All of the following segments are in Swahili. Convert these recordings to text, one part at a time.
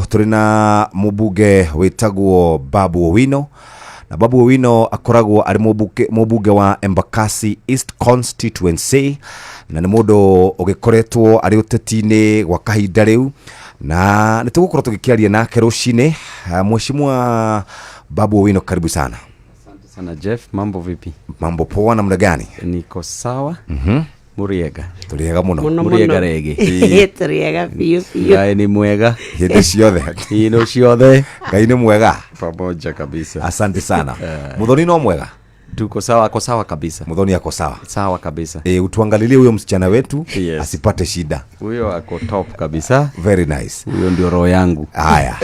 Turina mubuge witagwo Babu Owino, na Babu Owino akoragwo ari mubuge wa Embakasi East Constituency, na ni mundu ugikoretwo ari utetine gwa kahinda riu, na nitugukorwo tugikiaria nake rucine. Mheshimiwa Babu Owino, karibu sana. Asante sana Jeff, mambo vipi? Mambo poa, namna gani? Niko sawa. Muriega. Turiega muno. Muriega rege. Turiega fiyo fiyo. Ngai ni mwega. Hindi ciothe. Ino ciothe. Ngai ni mwega. Pamoja kabisa. Asante sana. Muthoni no mwega? Tuko sawa, ako sawa kabisa. Muthoni ako sawa. Sawa kabisa. Utuangalilie huyo msichana wetu, yes, asipate shida. Huyo ako top kabisa. Very nice. Huyo ndio roho yangu. Haya.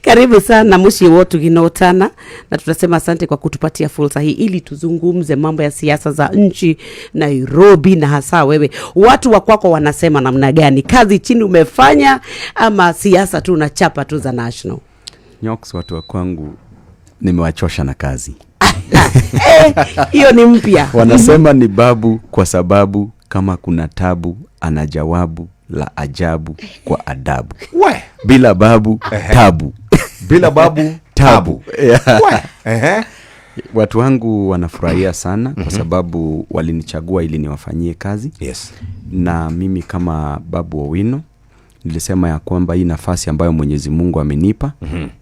Karibu sana mushi wotu ginotana, na tutasema asante kwa kutupatia fursa hii ili tuzungumze mambo ya siasa za nchi Nairobi, na hasa wewe watu wa kwako wanasema namna gani? Kazi chini umefanya ama siasa tu unachapa tu za national? Nyoks, watu wa kwangu nimewachosha na kazi. Hiyo ni mpya. Wanasema ni babu kwa sababu kama kuna tabu ana jawabu la ajabu kwa adabu. We. Bila babu tabu. Bila babu tabu. Watu wangu wanafurahia sana kwa sababu walinichagua ili niwafanyie kazi. Yes. Na mimi kama Babu Owino nilisema ya kwamba hii nafasi ambayo Mwenyezi Mungu amenipa,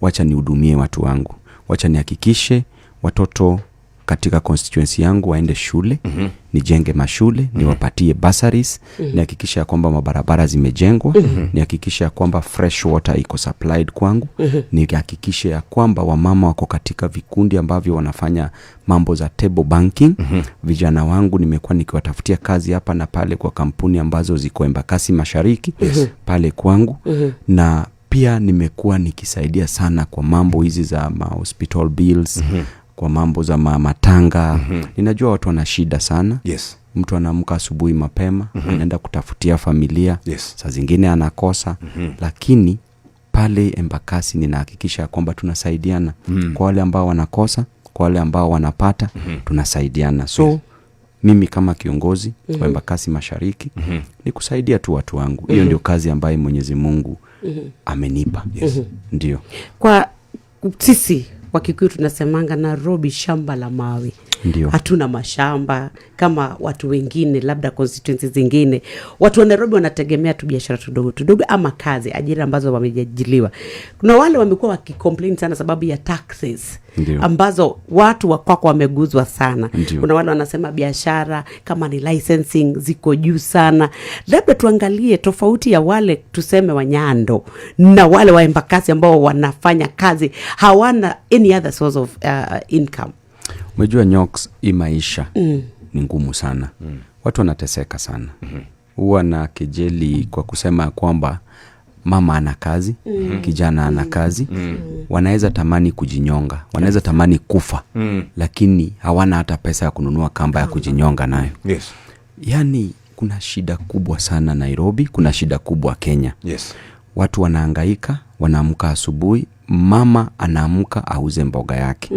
wacha nihudumie watu wangu. Wacha nihakikishe watoto katika constituency yangu waende shule, nijenge mashule, niwapatie bursaries, nihakikishe kwamba mabarabara zimejengwa, nihakikishe kwamba fresh water iko supplied kwangu, nihakikishe kwamba wamama wako katika vikundi ambavyo wanafanya mambo za table banking. Vijana wangu nimekuwa nikiwatafutia kazi hapa na pale kwa kampuni ambazo ziko Embakasi Mashariki, pale kwangu. Na pia nimekuwa nikisaidia sana kwa mambo hizi za hospital bills, kwa mambo za matanga. Ninajua watu wana shida sana. Yes. Mtu anaamka asubuhi mapema, anaenda kutafutia familia. Yes. Saa zingine anakosa. Lakini pale Embakasi ninahakikisha kwamba tunasaidiana. Kwa wale ambao wanakosa, kwa wale ambao wanapata, tunasaidiana. So mimi kama kiongozi wa Embakasi Mashariki ni kusaidia tu watu wangu. Hiyo ndio kazi ambayo Mwenyezi Mungu amenipa. Yes. Ndio. Kwa sisi Wakikuyu tunasemanga Nairobi shamba la mawe. Ndio. Hatuna mashamba kama watu wengine, labda constituencies zingine. Watu wa Nairobi wanategemea tu biashara tudogo ama kazi, ajira ambazo wameajiriwa. Kuna wale wamekuwa wakicomplain sana sababu ya taxes. Ndiyo. Ambazo watu wa kwako wameguzwa sana. Ndiyo. Kuna wale wanasema biashara kama ni licensing ziko juu sana. Labda tuangalie tofauti ya wale tuseme wa Nyando na wale wa Embakasi ambao wanafanya kazi, hawana any other source of income. Umejua Nyoks, hii maisha ni ngumu sana. Watu wanateseka sana. Huwa na kejeli kwa kusema kwamba mama ana kazi, kijana ana kazi, wanaweza tamani kujinyonga, wanaweza tamani kufa, lakini hawana hata pesa ya kununua kamba ya kujinyonga nayo. Yes. Yani kuna shida kubwa sana Nairobi, kuna shida kubwa Kenya. Yes. Watu wanahangaika, wanaamka asubuhi, mama anaamka auze mboga yake.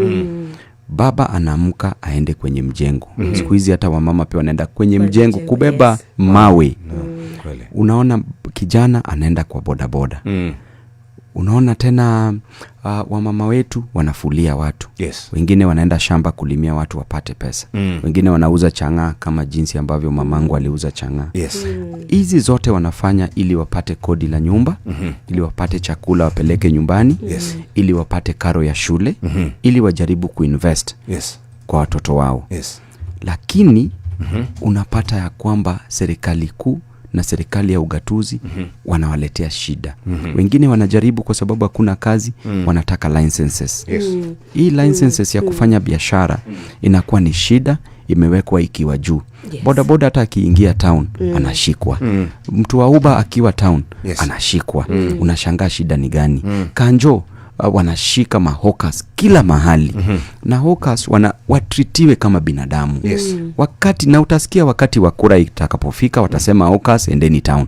Baba anaamka aende kwenye mjengo. Siku hizi hata wamama pia wanaenda kwenye mjengo kubeba mawe. Unaona kijana anaenda kwa bodaboda. Unaona tena wamama wetu wanafulia watu. Yes. Wengine wanaenda shamba kulimia watu wapate pesa. Wengine wanauza chang'aa kama jinsi ambavyo mamangu aliuza chang'aa. Yes. Hizi zote wanafanya ili wapate kodi la nyumba, ili wapate chakula wapeleke nyumbani, Yes, ili wapate karo ya shule, ili wajaribu kuinvest, yes, kwa watoto wao. Yes. Lakini unapata ya kwamba serikali kuu na serikali ya ugatuzi wanawaletea shida. Wengine wanajaribu kwa sababu hakuna kazi, wanataka licenses. Yes. Hii licenses ya kufanya biashara inakuwa ni shida, imewekwa ikiwa juu. Yes. Boda hata akiingia town anashikwa. Mtu wa Uber akiwa town anashikwa. Unashangaa shida ni gani? Kanjo wanashika mahawkers kila mahali. Na hawkers watritiwe kama binadamu. Yes. Wakati na utasikia wakati wa kura itakapofika watasema hawkers endeni town.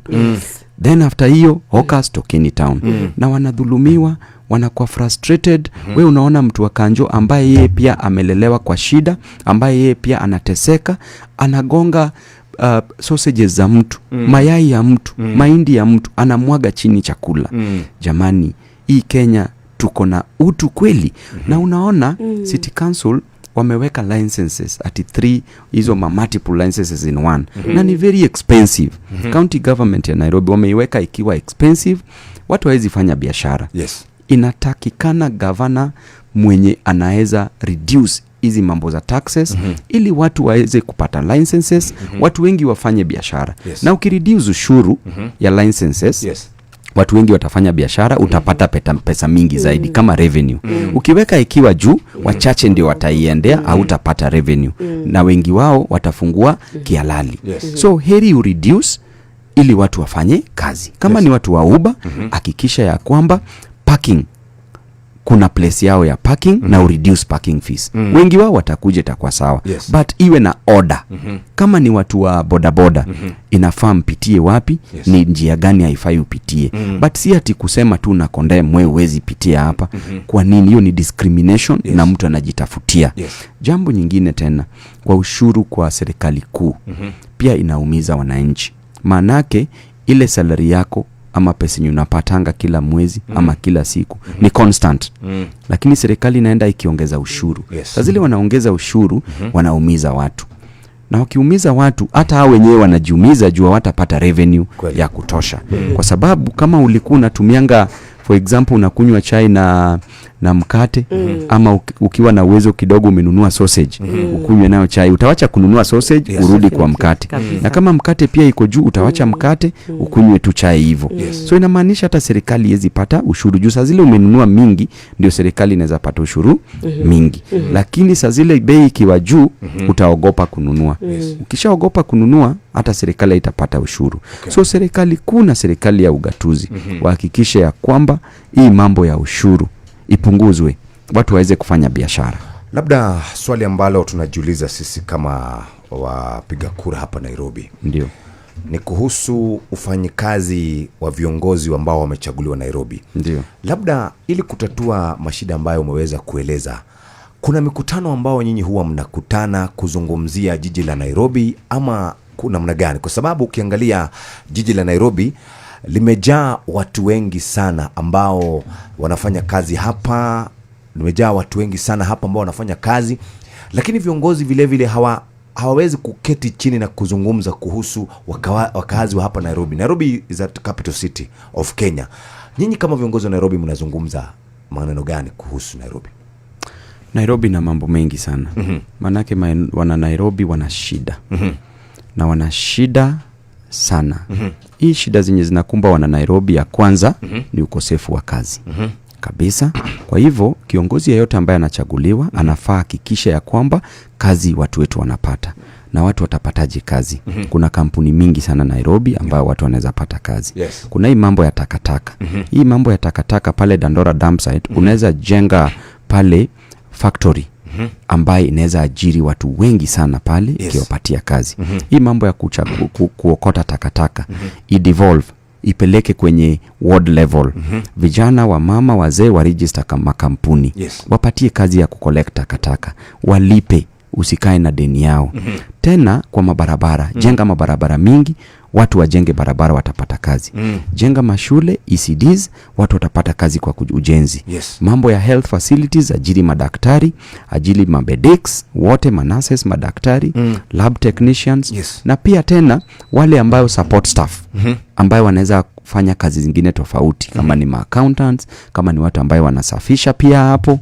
Then after hiyo hawkers tokeni town. Na wanadhulumiwa, wanakuwa frustrated. Wewe unaona mtu wa Kanjo ambaye yeye pia amelelewa kwa shida, ambaye yeye pia anateseka, anagonga sausages za mtu, mayai ya mtu, mahindi ya mtu, anamwaga chini chakula. Jamani, hii Kenya tuko na utu kweli? Na unaona City Council wameweka licenses ati 3, hizo multiple licenses in one, na ni very expensive. County government ya Nairobi wameiweka ikiwa expensive, watu hawezi fanya biashara. Yes. Inatakikana governor mwenye anaweza reduce hizi mambo za taxes ili watu waweze kupata licenses, watu wengi wafanye biashara. Yes. Na ukireduce ushuru ya licenses, Yes. watu wengi watafanya biashara, utapata pesa mingi zaidi kama revenue. Ukiweka ikiwa juu, wachache ndio wataiendea, au utapata revenue, na wengi wao watafungua kihalali. Yes. So heri reduce ili watu wafanye kazi. Kama ni watu wa Uber, hakikisha ya kwamba parking, kuna place yao ya parking na reduce parking fees. Wengi wao watakuja, itakuwa sawa. Yes. But iwe na order. Kama ni watu wa bodaboda, inafaa mpitie wapi, Yes. ni njia gani haifai upitie. But si ati kusema tu na condemn wewe huwezi pitia hapa. Kwa nini? Hiyo ni discrimination. Yes. Na mtu anajitafutia. Yes. Jambo nyingine tena, kwa ushuru kwa serikali kuu, pia inaumiza wananchi. Manake ile salary yako ama pesa yenye unapatanga kila mwezi ama kila siku ni constant. Lakini serikali inaenda ikiongeza ushuru. Yes. Sasa zile wanaongeza ushuru, wanaumiza watu. Na wakiumiza watu, hata hao wenyewe wanajiumiza juu watapata revenue Kweli. ya kutosha. Kwa sababu kama ulikuwa unatumianga, for example, unakunywa chai na mkate, ama ukiwa na uwezo kidogo umenunua sausage, ukunywe nayo chai, utawacha kununua sausage, Yes. urudi kwa mkate. Kabisa. Na kama mkate pia iko juu, utawacha mkate, ukunywe tu chai hivyo. Yes. So inamaanisha hata serikali haiwezi pata ushuru juu. Saa zile umenunua mingi, ndio serikali inaweza pata ushuru mingi. Lakini saa zile bei ikiwa juu, utaogopa kununua. Ukishaogopa kununua, hata serikali haitapata ushuru. So serikali kuu na serikali ya ugatuzi wahakikishe ya kwamba hii mambo ya ushuru ipunguzwe, watu waweze kufanya biashara. Labda swali ambalo tunajiuliza sisi kama wapiga kura hapa Nairobi Ndio. ni kuhusu ufanyikazi wa viongozi ambao wamechaguliwa Nairobi. Ndio. Labda ili kutatua mashida ambayo umeweza kueleza, kuna mikutano ambao nyinyi huwa mnakutana kuzungumzia jiji la Nairobi, ama kuna namna gani? Kwa sababu ukiangalia jiji la Nairobi limejaa watu wengi sana ambao wanafanya kazi hapa, limejaa watu wengi sana hapa ambao wanafanya kazi, lakini viongozi vile vile hawawezi kuketi chini na kuzungumza kuhusu wakazi wa hapa Nairobi. Nairobi is the capital city of Kenya. Nyinyi kama viongozi wa Nairobi mnazungumza maneno gani kuhusu Nairobi? Nairobi na mambo mengi sana. Manake wana Nairobi wana shida. Na wana shida sana. Hii shida zenye zinakumba wana Nairobi, ya kwanza ni ukosefu wa kazi. Kabisa. Kwa hivyo kiongozi yeyote ambaye anachaguliwa anafaa hakikisha ya kwamba kazi watu wetu wanapata. Na watu watapataje kazi? Kuna kampuni mingi sana Nairobi ambayo watu wanaweza pata kazi. Yes. Kuna hii mambo ya takataka. Hii mambo ya takataka pale Dandora dump site, unaweza jenga pale factory ambaye inaweza ajiri watu wengi sana pale, ikiwapatia kazi. Hii mambo ya kuokota takataka i-devolve, ipeleke kwenye ward level. Vijana, wa mama, wazee wa register kama kampuni. Yes. Wapatie kazi ya kucollect takataka, walipe, usikae na deni yao. Tena kwa mabarabara, jenga mabarabara mingi, watu wajenge barabara, watapata kazi. Jenga mashule, ECDs, watu watapata kazi kwa ujenzi. Yes. Mambo ya health facilities, ajiri madaktari, ajiri mabedics, wote manases, madaktari, lab technicians. Yes. Na pia tena wale ambayo support staff, ambayo wanaweza kufanya kazi zingine tofauti, kama ni accountants, kama ni watu ambayo wanasafisha pia hapo.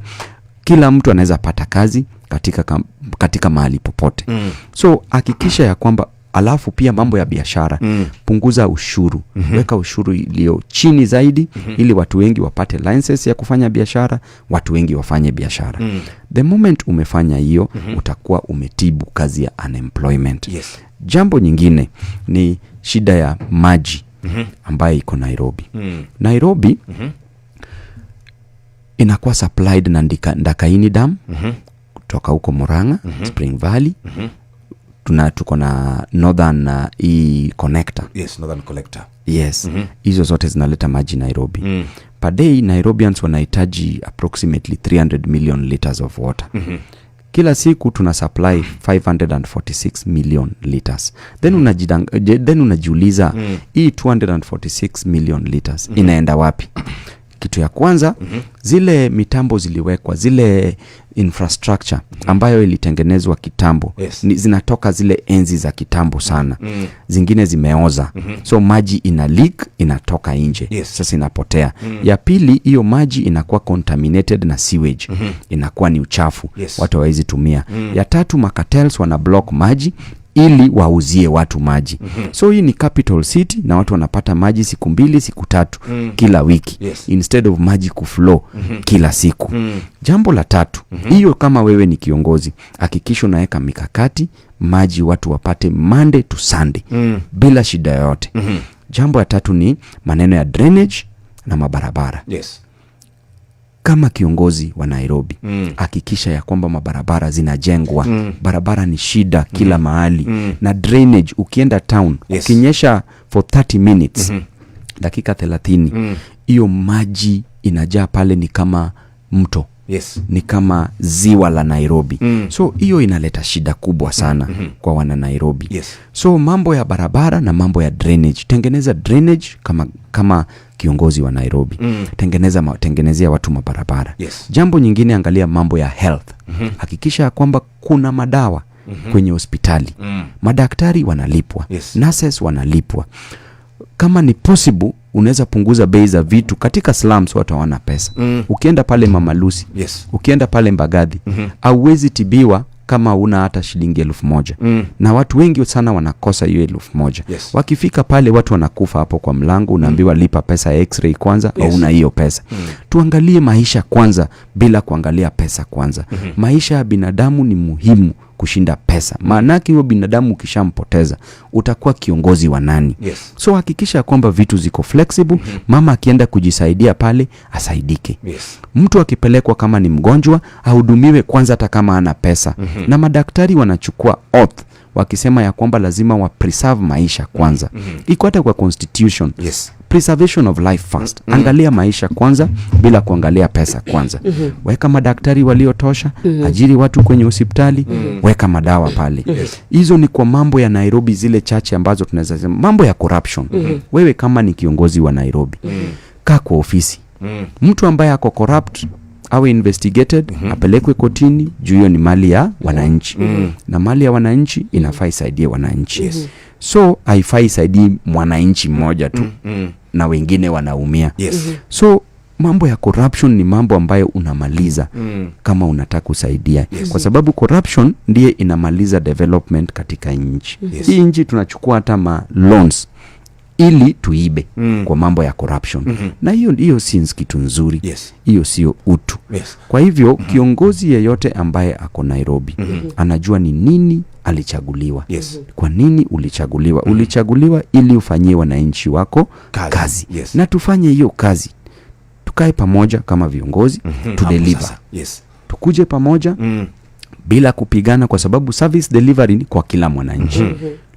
Kila mtu anaweza pata kazi katika mahali popote. So hakikisha ya kwamba, alafu pia mambo ya biashara, punguza ushuru. Weka ushuru iliyo chini zaidi, ili watu wengi wapate license ya kufanya biashara, watu wengi wafanye biashara. The moment umefanya hiyo, utakuwa umetibu kazi ya unemployment. Yes. Jambo nyingine ni shida ya maji ambayo iko Nairobi. Nairobi inakuwa supplied na Ndakaini Dam kutoka huko Murang'a, Spring Valley. Tuko na Northern connector. Yes, Northern Collector. Yes. Hizo zote zinaleta maji Nairobi. Per day Nairobians wanahitaji approximately 300 million liters of water. kila siku tuna supply 546 million liters. Then unajiuliza hii 246 million liters inaenda wapi? Kitu ya kwanza, zile mitambo ziliwekwa, zile infrastructure ambayo ilitengenezwa kitambo, zinatoka zile enzi za kitambo sana. Zingine zimeoza. So maji ina leak, inatoka nje. Sasa inapotea. Ya pili, hiyo maji inakuwa contaminated na sewage. Inakuwa ni uchafu. Watu hawawezi tumia. Ya tatu, makatels wana block maji ili wauzie watu maji. So hii ni capital city na watu wanapata maji siku 2, siku 3 kila wiki, instead of maji kuflow kila siku. Jambo la tatu, hiyo kama wewe ni kiongozi, hakikisha unaweka mikakati maji watu wapate Monday to Sunday bila shida yoyote. Jambo la tatu ni maneno ya drainage na mabarabara. Kama kiongozi wa Nairobi, hakikisha ya kwamba mabarabara zinajengwa. Barabara ni shida kila mahali. Na drainage, ukienda town, ukinyesha for 30 minutes, dakika 30, hiyo maji inajaa pale ni kama mto. Ni kama ziwa la Nairobi. So hiyo inaleta shida kubwa sana kwa wana Nairobi. So mambo ya barabara na mambo ya drainage, tengeneza drainage kama kiongozi wa Nairobi. Tengenezea watu mabarabara. Jambo nyingine, angalia mambo ya health. Hakikisha kwamba kuna madawa kwenye hospitali. Madaktari wanalipwa. Nurses wanalipwa. Kama ni possible, unaweza punguza bei za vitu katika slums, watu hawana pesa. Ukienda pale Mama Lucy, ukienda pale Mbagathi, hauwezi tibiwa kama una hata shilingi 1,000. Na watu wengi sana wanakosa hiyo 1,000. Wakifika pale watu wanakufa hapo kwa mlango, unaambiwa lipa pesa ya x-ray kwanza, au una hiyo pesa. Tuangalie maisha kwanza bila kuangalia pesa kwanza. Maisha ya binadamu ni muhimu kushinda pesa. Maanake huyo binadamu ukishampoteza, utakuwa kiongozi wa nani? So hakikisha kwamba vitu ziko flexible. Mama akienda kujisaidia pale, asaidike. Mtu akipelekwa kama ni mgonjwa, ahudumiwe kwanza hata kama hana pesa. Na madaktari wanachukua oath wakisema ya kwamba lazima wa preserve maisha kwanza. Iko hata kwa constitution. Preservation of life first. Angalia maisha kwanza bila kuangalia pesa kwanza. Weka madaktari waliotosha, ajiri watu kwenye hospitali, weka madawa pale. Hizo ni kwa mambo ya Nairobi, zile chache ambazo tunaweza sema. Mambo ya corruption. Wewe kama ni kiongozi wa Nairobi, kaa kwa ofisi. Mtu ambaye ako corrupt awe investigated, apelekwe kotini, juu hiyo ni mali ya wananchi. Na mali ya wananchi inafaa isaidie wananchi. So haifai isaidie mwananchi mmoja tu na wengine wanaumia. So mambo ya corruption ni mambo ambayo unamaliza kama unataka kusaidia. Kwa sababu corruption ndiye inamaliza development katika nchi. Hii nchi tunachukua hata loans ili tuibe kwa mambo ya corruption. Na hiyo si kitu nzuri. Hiyo sio utu. Kwa hivyo kiongozi yeyote ambaye ako Nairobi anajua ni nini alichaguliwa. Kwa nini ulichaguliwa? Ulichaguliwa ili ufanyie wananchi wako kazi. Na tufanye hiyo kazi. Tukae pamoja kama viongozi, tudeliver. Tukuje pamoja bila kupigana, kwa sababu service delivery ni kwa kila mwananchi.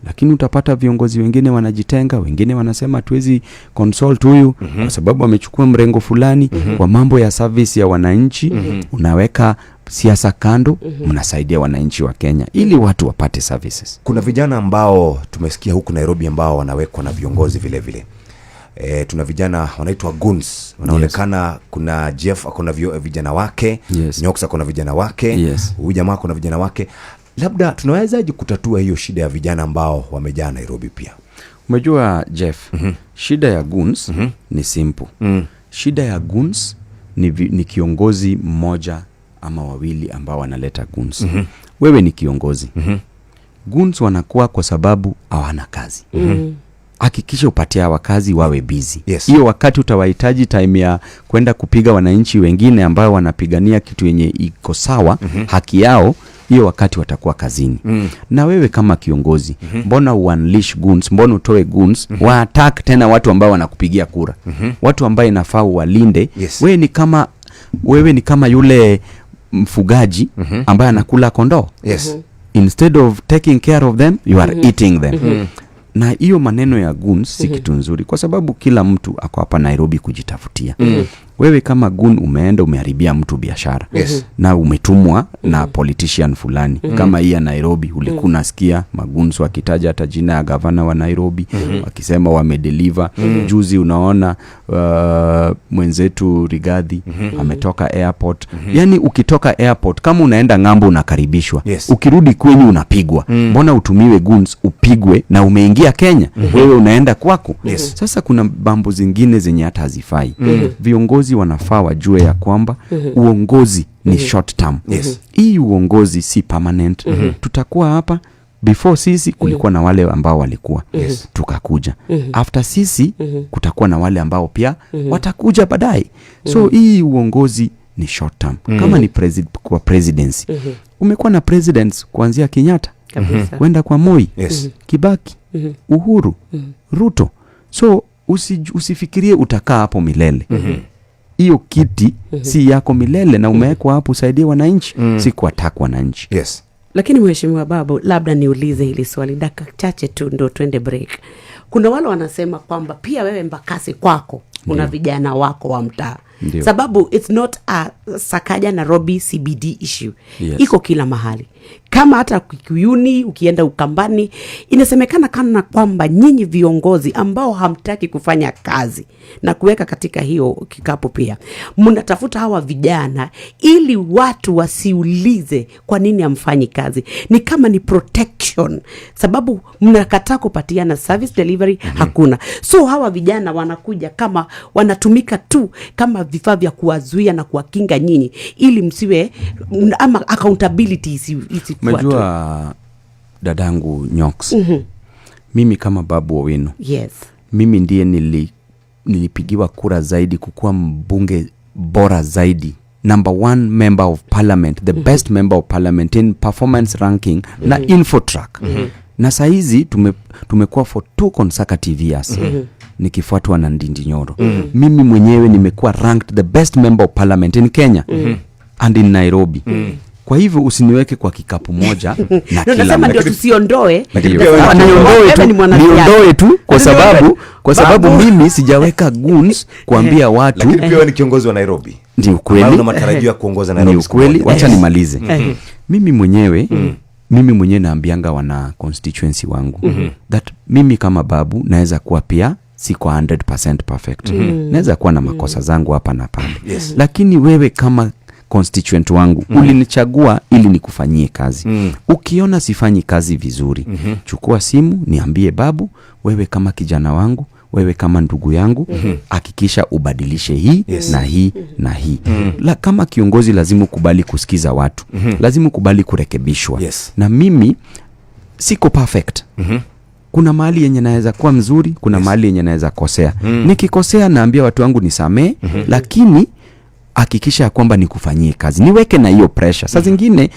Lakini utapata viongozi wengine wanajitenga, wengine wanasema tuwezi consult huyu kwa sababu amechukua mrengo fulani. Kwa mambo ya service ya wananchi, unaweka siasa kando, mnasaidia wananchi wa Kenya ili watu wapate services. Kuna vijana ambao tumesikia huku Nairobi ambao wanawekwa na viongozi vile vile. Tuna vijana wanaitwa goons, wanaonekana. Kuna Jeff akona vijana wake, Nyoks akona vijana wake, huyu jamaa akona vijana wake. Labda tunawezaje kutatua hiyo shida ya vijana ambao wamejaa Nairobi pia? Umejua Jeff, shida ya goons ni simple. Shida ya goons ni kiongozi mmoja ama wawili ambao wanaleta goons. Wewe ni kiongozi. Goons wanakuwa kwa sababu hawana kazi. Hakikisha upatia hawa kazi, wawe busy. Hiyo wakati utawahitaji time ya kwenda kupiga wananchi wengine ambao wanapigania kitu yenye iko sawa, haki yao, hiyo wakati watakuwa kazini. Na wewe kama kiongozi, mbona unleash goons? Mbona utoe goons wa attack tena watu ambao wanakupigia kura? Watu ambao inafaa walinde. Wewe ni kama yule mfugaji ambaye anakula kondoo. Instead of taking care of them, you are eating them. Na hiyo maneno ya goons si kitu nzuri, kwa sababu kila mtu ako hapa Nairobi kujitafutia. Wewe kama gun umeenda umeharibia mtu biashara. Yes. Na umetumwa na politician fulani. Kama hii ya Nairobi ulikuwa unasikia magunsu wakitaja hata jina ya gavana wa Nairobi wakisema wamedeliver. Juzi unaona mwenzetu Rigathi ametoka airport. Yani ukitoka airport kama unaenda ng'ambo unakaribishwa. Yes. Ukirudi kwenyu unapigwa. Mbona utumiwe guns upigwe na umeingia Kenya? Wewe unaenda kwako. Yes. Sasa kuna mambo zingine zenye hata hazifai. Viongozi wanafaa wajue ya kwamba uongozi ni short term. Yes. Hii uongozi si permanent. Tutakuwa hapa before sisi kulikuwa na wale ambao walikuwa. Yes. Tukakuja. After sisi kutakuwa na wale ambao pia watakuja baadaye. So hii uongozi ni short term. Kama ni kwa presidency. Umekuwa na presidents kuanzia Kenyatta kwenda kwa Moi, Yes. Kibaki, Uhuru, Ruto. So usifikirie utakaa hapo milele. Hiyo kiti si yako milele na umewekwa hapo usaidie wananchi, si kuattack wananchi. Yes. Lakini Mheshimiwa Babu, labda niulize hili swali dakika chache tu ndo twende break. Kuna wale wanasema kwamba pia wewe Embakasi kwako una vijana wako wa mtaa. Ndiyo. Sababu it's not a Sakaja Nairobi CBD issue. Yes. Iko kila mahali. Kama hata Kikuyuni, ukienda Ukambani, inasemekana kana kwamba nyinyi viongozi ambao hamtaki kufanya kazi na kuweka katika hiyo kikapu pia, mnatafuta hawa vijana ili watu wasiulize kwa nini hamfanyi kazi. Ni kama ni protection, sababu mnakataa kupatiana service delivery, hakuna. So hawa vijana wanakuja kama wanatumika tu kama vifaa vya kuwazuia na kuwakinga nyinyi ili msiwe ama accountability isi Umejua dadangu Nyox. Mimi kama Babu Owino. Yes. Mimi ndiye nilipigiwa kura zaidi kukuwa mbunge bora zaidi. Number 1 member of parliament, the best member of parliament in performance ranking na Infotrack. Na saizi tumekuwa for 2 consecutive years. Nikifuatwa na Ndindi Nyoro. Mimi mwenyewe nimekuwa ranked the best member of parliament in Kenya and in Nairobi. Kwa hivyo usiniweke kwa kikapu moja na kila Nasema ndio tusiondoe. Niondoe tu kwa sababu mimi sijaweka goons kuambia watu. Lakini pia wewe ni kiongozi wa Nairobi. Ndio kweli. Una matarajio ya kuongoza Nairobi. Ndio kweli. Wacha nimalize. Mimi mwenyewe naambianga wana constituency wangu that mimi kama Babu naweza kuwa pia si kwa 100% perfect. Naweza kuwa na makosa zangu hapa na pale. Yes. Lakini wewe kama constituent wangu ulinichagua ili nikufanyie kazi. Ukiona sifanyi kazi vizuri, chukua simu niambie Babu, wewe kama kijana wangu, wewe kama ndugu yangu, hakikisha ubadilishe hii na hii na hii. Kama kiongozi lazima kubali kusikiza watu. Lazima kubali kurekebishwa. Yes. Na mimi siko perfect. Kuna mahali yenye naweza kuwa mzuri, kuna mahali yenye naweza kosea. Nikikosea naambia watu wangu nisamee, lakini hakikisha kwamba nikufanyie kazi. Niweke na hiyo pressure. Saa zingine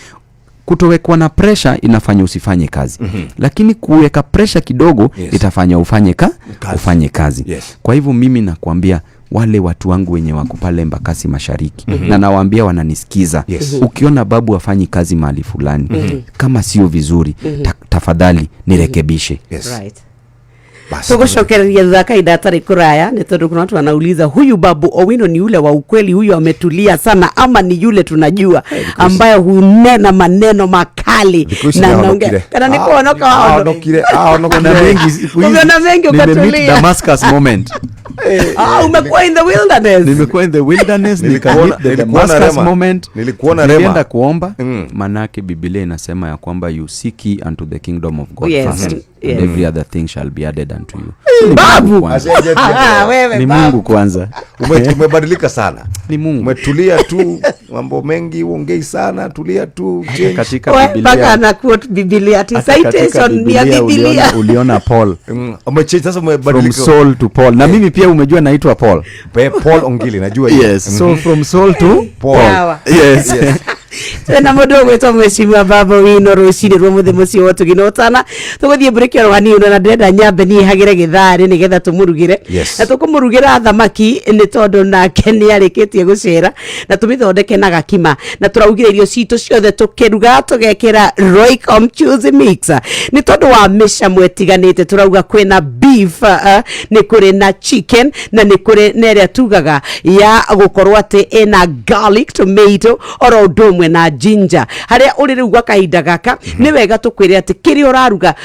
kutowekwa na pressure inafanya usifanye kazi. Lakini kuweka pressure kidogo itafanya ufanye kazi. Yes. Kwa hivyo mimi nakwambia wale watu wangu wenye wako pale Embakasi Mashariki na nawaambia wananisikiza. Ukiona Babu afanyi kazi mahali fulani kama sio vizuri, tafadhali nirekebishe. Yes. Right. Tukushokeria dhaka idatari kuraya. Nitodo kuna watu wanauliza huyu Babu Owino ni yule wa ukweli, huyu ametulia sana, ama ni yule tunajua ambaye hunena maneno makali na naongea kana niko wanoka wao Kuna mengi kuna mengi ukatulia Damascus moment. Umekuwa in the wilderness. Nimekuwa in the wilderness, Damascus moment. Nilienda kuomba. Manake Biblia inasema ya kwamba you seek ye unto the kingdom of God first. And every other thing shall be added unto you. Babu. Ni Mungu kwanza. Umebadilika sana. Ni Mungu. Umetulia tu, mambo mengi uongei sana, tulia tu. Katika Biblia. Baka na quote Biblia, citation ya Biblia. Uliona Paul. Umechange sasa, umebadilika from Saul to Paul. Na mimi pia umejua naitwa Paul. Paul Ongili najua. Yes. So from Saul to Paul. Yes. twena mundu gwitwo Mheshimiwa Babu Owino rucini rwa muthi muci wotu ginotana tuguthie break ro hani na ndenda nyambe ni hagire githari ni getha tumurugire na tukumurugira thamaki ni tondu nake ni arikitie gucera na tumithondeke na gakima na turaugire irio citu ciothe tukiruga tugekira Royco Mchuzi Mix ni tondu wa micamo itiganite turauga kwina beef ni kuri na chicken na ni kuri neria tugaga ya gukorwo ati ina garlic tomato oro ndomwe na ginger haria uri riu gwa kahinda gaka ni wega tukwire ati kiri uraruga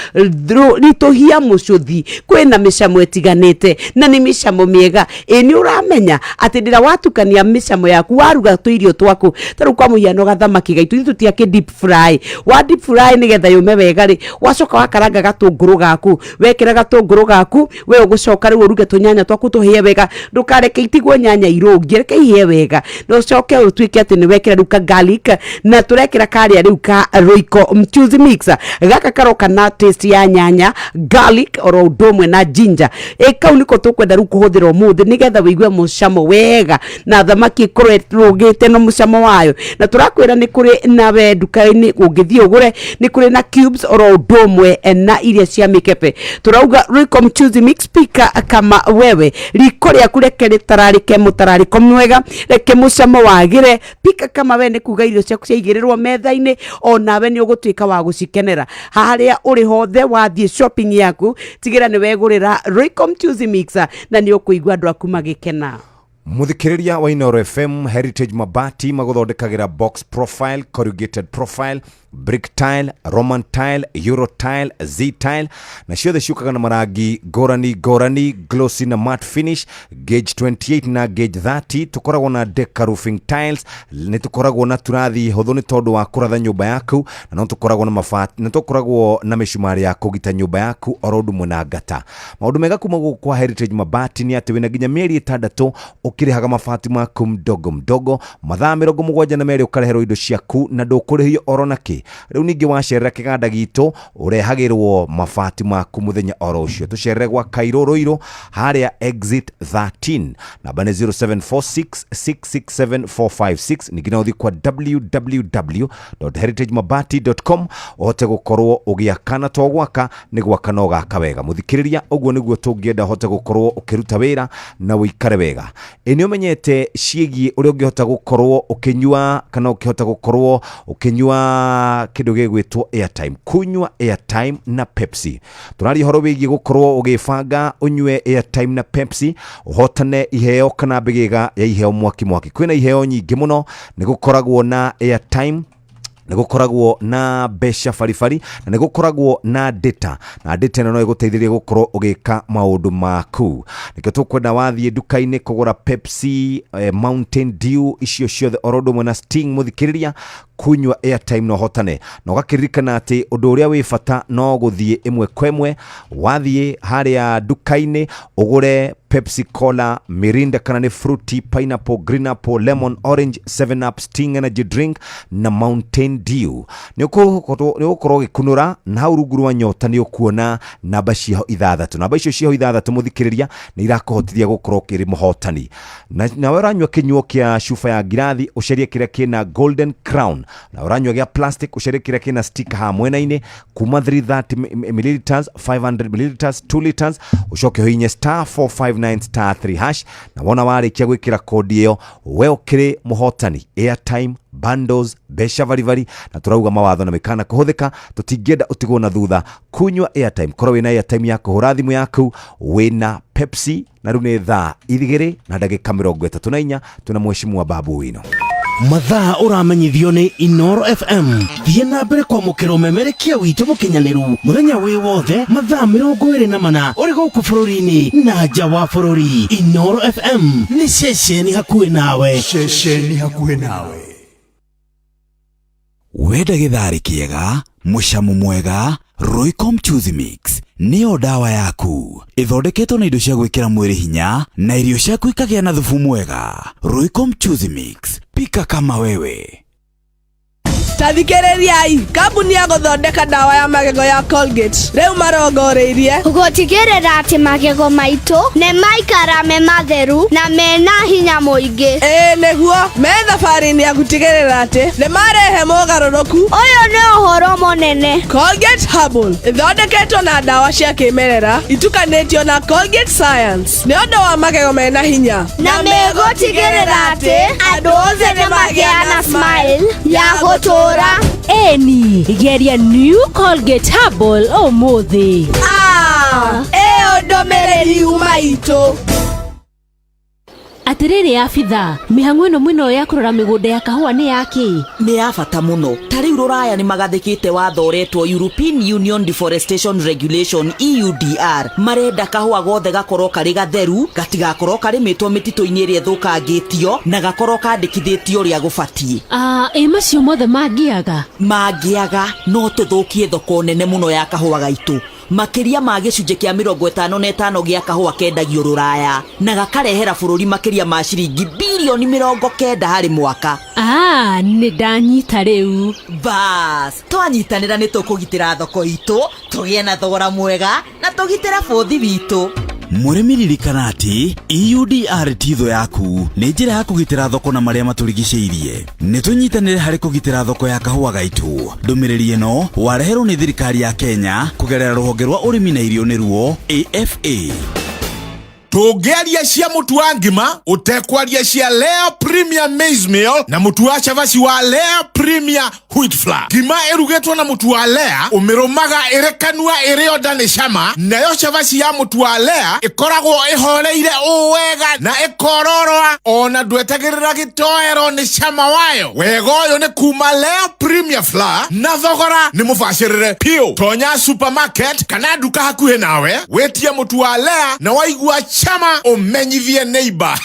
rituhia mucuthi kwina micamo itiganite na ni micamo miega ni uramenya ati ndira watukania micamo yaku waruga tuirio twaku taru kwa muhiano gathamaki gaitu tutia ke deep fry wa deep fry ni getha yume wega ri wacoka wakaranga gatunguru gaku wekira gatunguru gaku we ugucoka ri uruge tunyanya twaku tuhie wega ndukareke itigwo nyanya irungi reke ihie wega no coke utwike ati ni wekira ruka garlic na turekira karia riu ka Royco Mchuzi Mix gaka karoka na taste ya nyanya garlic oro ndomwe na ginger kau niko tukwenda ru kuhuthira umuthi ni getha wigue mucamo wega na thamaki rugite no mucamo wayo na turakwira ni kuri na we duka-ini ungithie ugure ni kuri na cubes oro ndomwe na iria cia mikepe turauga Royco Mchuzi Mix pika kama wewe rikoria kureke ritararike mutarariko mwega reke mucamo wagire pika kama we ni kuga irio ciaku ciaigirirwo metha-ini ona we ni ugutwika wa gucikenera haria uri hothe wathie shopping yaku tigira ni wegurira Royco Mchuzi Mix na ni ukuigwa andu aku magikena muthikiriria wa Inooro FM Heritage Mabati maguthondekagira box profile, corrugated profile, brick tile, roman tile, euro tile, z tile na ciothe ciukaga na marangi gorani glossy na matte finish gauge 28 na gauge 30 tukoragwo na deca roofing tiles ni tukoragwo na turathi huthu ni tondu wa kuratha nyumba yaku na no tukoragwo na mabati na tukoragwo na micumari ya kugita nyumba yaku orodu muna ngata maundu mega kuma kwa Heritage Mabati ni ati wina ginya mieri 6 ukirihaga mabati maku mdogo mathaa 72 ukarehero indo ciaku na ndukurihio oronaki riu ningi wacerera kiganda gitu urehagirwo mabati maku muthenya oro ucio tucerere gwa Kairo Roiro haria exit 13 namba ni 0746667456 ningina uthi kwa www.heritagemabati.com uhote gukorwo ugiakana to gwaka ni gwaka no gaka wega muthikiriria uguo niguo tungienda hote gukorwo ukiruta wira na wikare wega ni umenyete ciegi uri ungihota gukorwo ukinyua kana ukihota gukorwo ukinyua kindu gigwitwo airtime kunywa airtime na Pepsi turari horo wigi gukorwo ugifanga unywe airtime na Pepsi uhotane iheo kana bigiga ya iheo mwaki kwina iheo nyingi muno ni gukoragwo na airtime nigukoragwo na besha farifari na nigukoragwo na data no iguteithirie gukorwo ugika maundu maku nikio tukwenda wathie duka-ini kugura Pepsi Mountain Dew icio ciothe orodo mwana Sting muthikiriria kunywa airtime no hotane no gakiririkana ati undu uria wi bata no guthie imwe kwemwe wathie haria duka-ini ugure Pepsi Cola, Mirinda kana ni fruity, pineapple, green apple, lemon, orange, 7up, Sting energy drink na Mountain Dew. Ni ukorwo gikunura na hau ruguru wa nyota ni ukuona namba ciho ithathatu. Namba icio ciho ithathatu muthikiriria ni irakuhotithia gukorwo kiri muhotani. Na uranywa kinyuo kia shufa ya girathi ucerie kiria kina Golden Crown. Na uranywa gia plastic ucerie kiria kina sticker ha mwena-ini kuma 330 ml, 500 ml, 2 liters ucoke hoinye star 459*3# na wona warikia gwikira kodi iyo we ukiri muhotani airtime bundles besha varivari na turauga mawatho na mikana kuhuthika tutingienda utigwo na thutha kunywa airtime korwo wina airtime ya kuhura thimu yaku wina Pepsi na rune thaa 2 na ndagika 34 tuna Mheshimiwa Babu Owino mathaa uramenyithio ni Inooro FM thie na mbere kwa mukiro memerekia witu mukinyaniru muthenya wi wothe mathaa 24 uri guku bururi-ini na nja wa bururi. Inooro FM ni ceceni hakuhi nawe, wenda githari kiega mucamo mwega. Royco Mchuzi Mix niyo dawa yaku ithondeketwo na indo cia gwikira mwiri hinya na irio ciaku ikagia na thubu mwega. Royco Mchuzi Mix pika kama wewe. tathikĩrĩriai kambuni ya gũthondeka ndawa ya magego ya Colgate rĩu marongoreirie gũtigĩrĩra atĩ magego maitũ nĩ maikara me matheru na mena hinya mũingĩ. nĩguo me thabarĩ-inĩ ya gũtigĩrĩra atĩ nĩ marehe mũgarũrũku. Ũyũ nĩ ũhoro mũnene. Colgate Herbal ĩthondeketwo na ndawa cia kĩmerera itukanĩtio na Colgate Science nĩ ũndũ wa magego mena hinya na megũtigĩrĩra atĩ andũ othe nĩ magĩa na smile ya gũtũra. Eni geria new Colgate Herbal ũmũthĩ. ĩyo ndũmĩrĩri uma itũ. Atiriri afitha mihang'o ĩno mwĩna ya kũrora mĩgũnda ya kahũa nĩ yake nĩ ya bata mũno. Tarĩu rũraya nĩ magathĩkĩte watho ũretwo European Union Deforestation Regulation EUDR. Marenda kahũa gothe gakorwo karĩ gatheru, gatigakorwo karĩmĩtwo mĩtitũ-inĩ ĩrĩa ĩthũkangĩtio na gakorwo kandĩkithĩtio ũrĩa gũbatiĩ. Macio mothe mangĩaga no tũthũkie thoko nene mũno ya kahũa gaitũ. Makĩria ma gĩcunjĩ kĩa 55 gĩa kahũa kendagio rũraya na gakarehera bũrũri makĩria ma ciringi bilioni 90 harĩ mwaka. Nĩ ndanyita rĩu. Bas, twanyitanĩra nĩ tũkũgitĩra thoko itũ, tũgĩe na thogora mwega na tũgitĩra bũthi witũ. Mũrĩmi ririkana atĩ EUDR ti thũ yaku, nĩ njĩra ya kũgitĩra thoko na marĩa matũrigicĩirie. Nĩ tũnyitanĩre harĩ kũgitĩra thoko ya kahũa gaitũ. Ndũmĩrĩri ĩno wareherwo nĩ thirikari ya Kenya kũgerera rũhonge rwa ũrĩmi na irio nĩruo AFA. Tũngĩaria cia mũtu wa ngima ũtekwaria cia Lea Premium Maize Meal na mũtu wa chavaci wa Lea Premium Wheat Flour. Ngima ĩrugĩtwo na mũtu wa Lea ũmĩrũmaga ĩrĩ kanua ĩrĩ o nda nĩ cama, nayo chavaci ya mũtu wa Lea ĩkoragwo ĩhoreire wega na ĩkororoa ona ndwetagĩrĩra gĩtoero nĩ cama wayo. Wega ũyũ nĩ kuma Lea Premium Flour na thogora nĩ mũbacĩrĩre piũ. Tonya supermarket kana nduka hakuhĩ nawe wĩtie mũtu wa Lea na waigua chama umenyithie neighbor.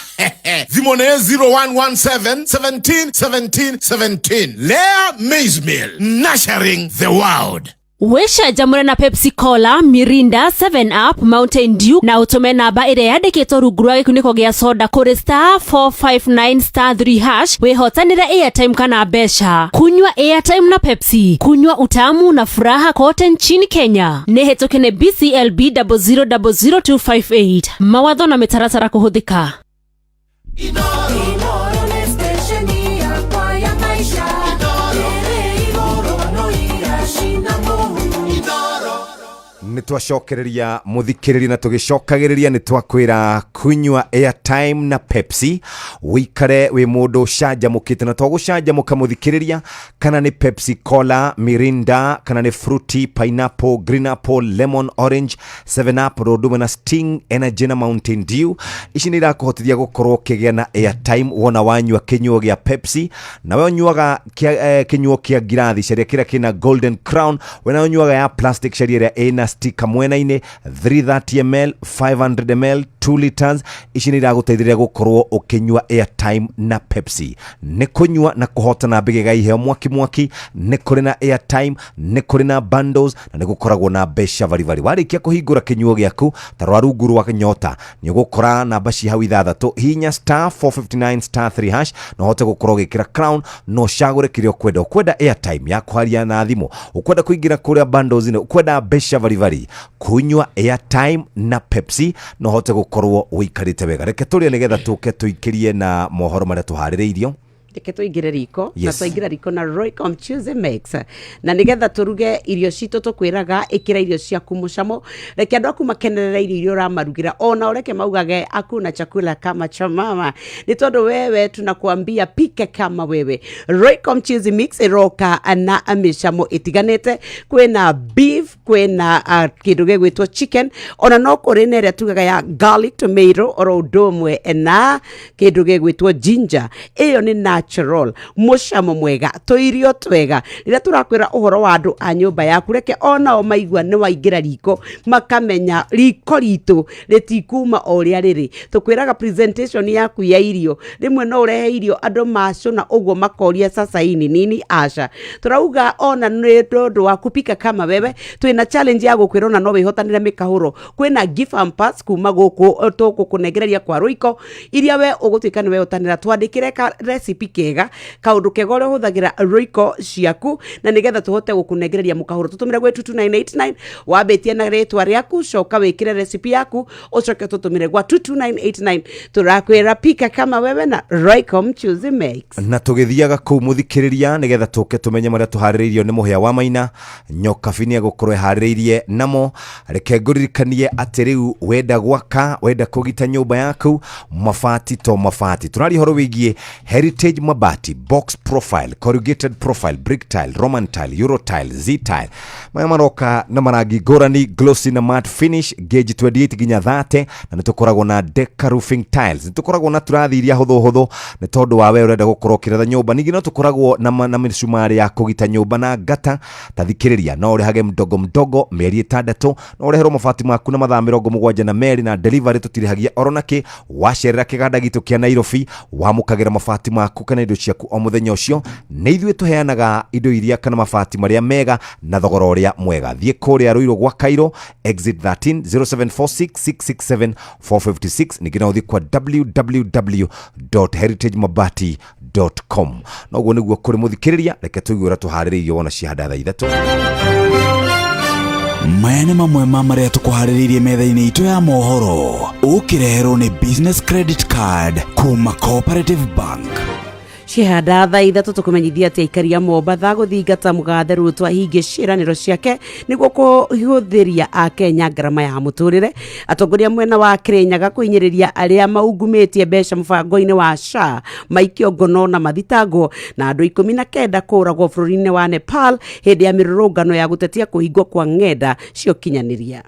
Thimo nĩ 0117 17 17 17. Lea Maize Meal, nurturing the world. Wĩcanjamũre na Pepsi Cola, Mirinda, 7up, Mountain Dew na ũtũme namba ĩrĩa yandĩkĩtwo rungu rwa gĩkunĩko gĩa soda kũrĩ *459*3# wĩhotanĩre airtime kana mbeca. Kunywa airtime na Pepsi, kunywa utamu na furaha kote nchini Kenya. Nĩ hĩtũke nĩ BCLB 0000258. Mawatho na mĩtaratara kũhũthĩka. nĩ twacokereria mũthikĩrĩria na tũgĩcokagĩrĩria nĩ twakwĩra kunywa airtime na Pepsi wĩikare wĩ mũndũ canjamũkĩte na twagũcanjamũka mũthikĩrĩria, kana nĩ Pepsi Cola, Mirinda, kana nĩ Fruity, Pineapple, Green Apple, Lemon, Orange, 7up, Roduma na Sting, Energy na Mountain Dew. Ici nĩ irakũhotithia gũkorwo kĩgĩa na airtime wona wanyua kĩnyuo gĩa Pepsi, na we nyuaga kĩnyuo kĩa ngirathi caria kĩrĩa kĩna Golden Crown, wena nyuaga ya plastic caria ĩrĩa ĩna sticker mwena-inĩ 330ml, 500ml, 2 liters. Ici nĩ iragũteithĩrĩria gũkorwo ũkĩnyua airtime na Pepsi. Nĩ kũnyua na kũhotana mbĩgĩga iheo mwaki mwaki, nĩ kũrĩ na airtime, nĩ kũrĩ na bundles, na nĩ gũkoragwo na mbeca varivari. Warĩkia kũhingũra kĩnyuo gĩaku ta rwa rungu rwa nyota, nĩ ũgũkora namba ci hau ithathatũ, hihinya *459*3# na ũhote gũkorwo ũgĩkĩra crown no cagũre kĩrĩa ũkwenda. Ũkwenda airtime ya kwaria na thimũ, ũkwenda kũingĩra kũrĩa bundles, ũkwenda mbeca varivari, kunywa airtime na Pepsi no ũhote gũkorwo ũikarĩte wega. Reke tũrĩe nĩgetha tũke tũikĩrie na mohoro marĩa tũharĩrĩirio. Reke tũingĩre riko na tũingĩra riko na Roycom Tuesday Mix, na nĩgetha tũruge irio citũ tũkwĩraga ĩkĩra irio ciaku mũcamo. Reke andũ aku makenerera irio ũramarugĩra, ona ũreke maugage akuna chakula kama cha mama, nĩ tondũ wewe tunakuambia pike kama wewe. Roycom Tuesday Mix iroka na mĩcamo ĩtiganĩte, kwĩna beef, kwĩna kĩndũ gĩgwĩtwo chicken, ona no kũrĩ na ĩrĩa tugaga ya garlic tomato, oro ũndũ ũmwe na kĩndũ gĩgwĩtwo ginger. Ĩyo nĩ natural, mũcamo mwega, tũirio twega. Rĩrĩa tũrakwĩra ũhoro wa andũ a nyũmba yaku, reke onao maigua nĩ waingĩra riko makamenya riko ritũ rĩtikuma o rĩa rĩrĩ. Tũkwĩraga presentation yaku ya irio, rĩmwe no ũrehe irio andũ macũna ũguo makoria sasa hii ni nini. Aca tũrauga ona nĩ ũndũ wa kupika kama wewe, twĩna challenge ya gũkwĩra ona no wĩhotanĩre mĩkahũro. Kwĩna gift hampers kuma gũkũ tũkũkũnengereria kwa Royco, iria we ũgũtuĩka nĩ wehotanĩra. Twandĩkĩre ka recipe kega kaundu kega uri huthagira Royco ciaku na nigetha tuhote gukunengereria mukahuro tutumire gwe 22989 wabetie na ritwa riaku coka wikire recipe yaku ucoke tutumire gwa 22989 turakwira pika kama wewe na Royco mchuzi mix na tugithiaga kuu muthikiriria nigetha tuke tumenye maria tuhaririirio ni muhia wa Maina nyoka finia gukorwo haririirie namo reke nguririkanie ati riu wenda gwaka wenda kugita nyumba yaku mabati to mabati turari horo wigie heritage mabati box profile corrugated profile brick tile roman tile euro tile z tile maya maroka na marangi ngurani glossy na matte finish gauge 28 ginya 30 na nitukoragwo na deca roofing tiles nitukoragwo na turathiria huthu ni tondu wa we urenda gukorwo kiretha nyumba ningi no tukoragwo na misumari ya kugita nyumba na ngata tathikiriria no urihage mdogo mieri 6 no urehero mabati maku na mathaa 72 na meri na delivery tutirihagia oronaki wacerera kiganda gitu kia Nairobi wamukagira mabati maku kana indo ciaku o muthenya ucio ni ithuĩ tuheanaga indo iria kana mabati maria mega na thogora uria mwega thie kuria Ruiru gwa Cairo exit 13 0746667456 ningina uthi kwa www.heritagemabati.com noguo niguo kuri muthikiriria reke tuigura tuhaririirio wona cihanda thaa 3 maya nĩ mamwe ma marĩa tũkũharĩrĩirie metha-inĩ itũ ya mohoro ũkĩreherwo nĩ business credit card kuma Cooperative Bank. Cihanda thaa 3 tukumenyithia ati aikari a Mombatha guthingata mugathe Ruto ahinge ciraniro ciake niguo kuhuthiria a Kenya ngarama ya muturire atongoria mwena wa Kirinyaga kuinyiriria aria maugumitie mbeca mubango-ini wa SHA maikio ngono na mathitango na andu 19 kuragwo bururi-ini wa Nepal hindi ya mirurungano ya gutetia kuhingwo kwa ng'enda cio kinyaniria.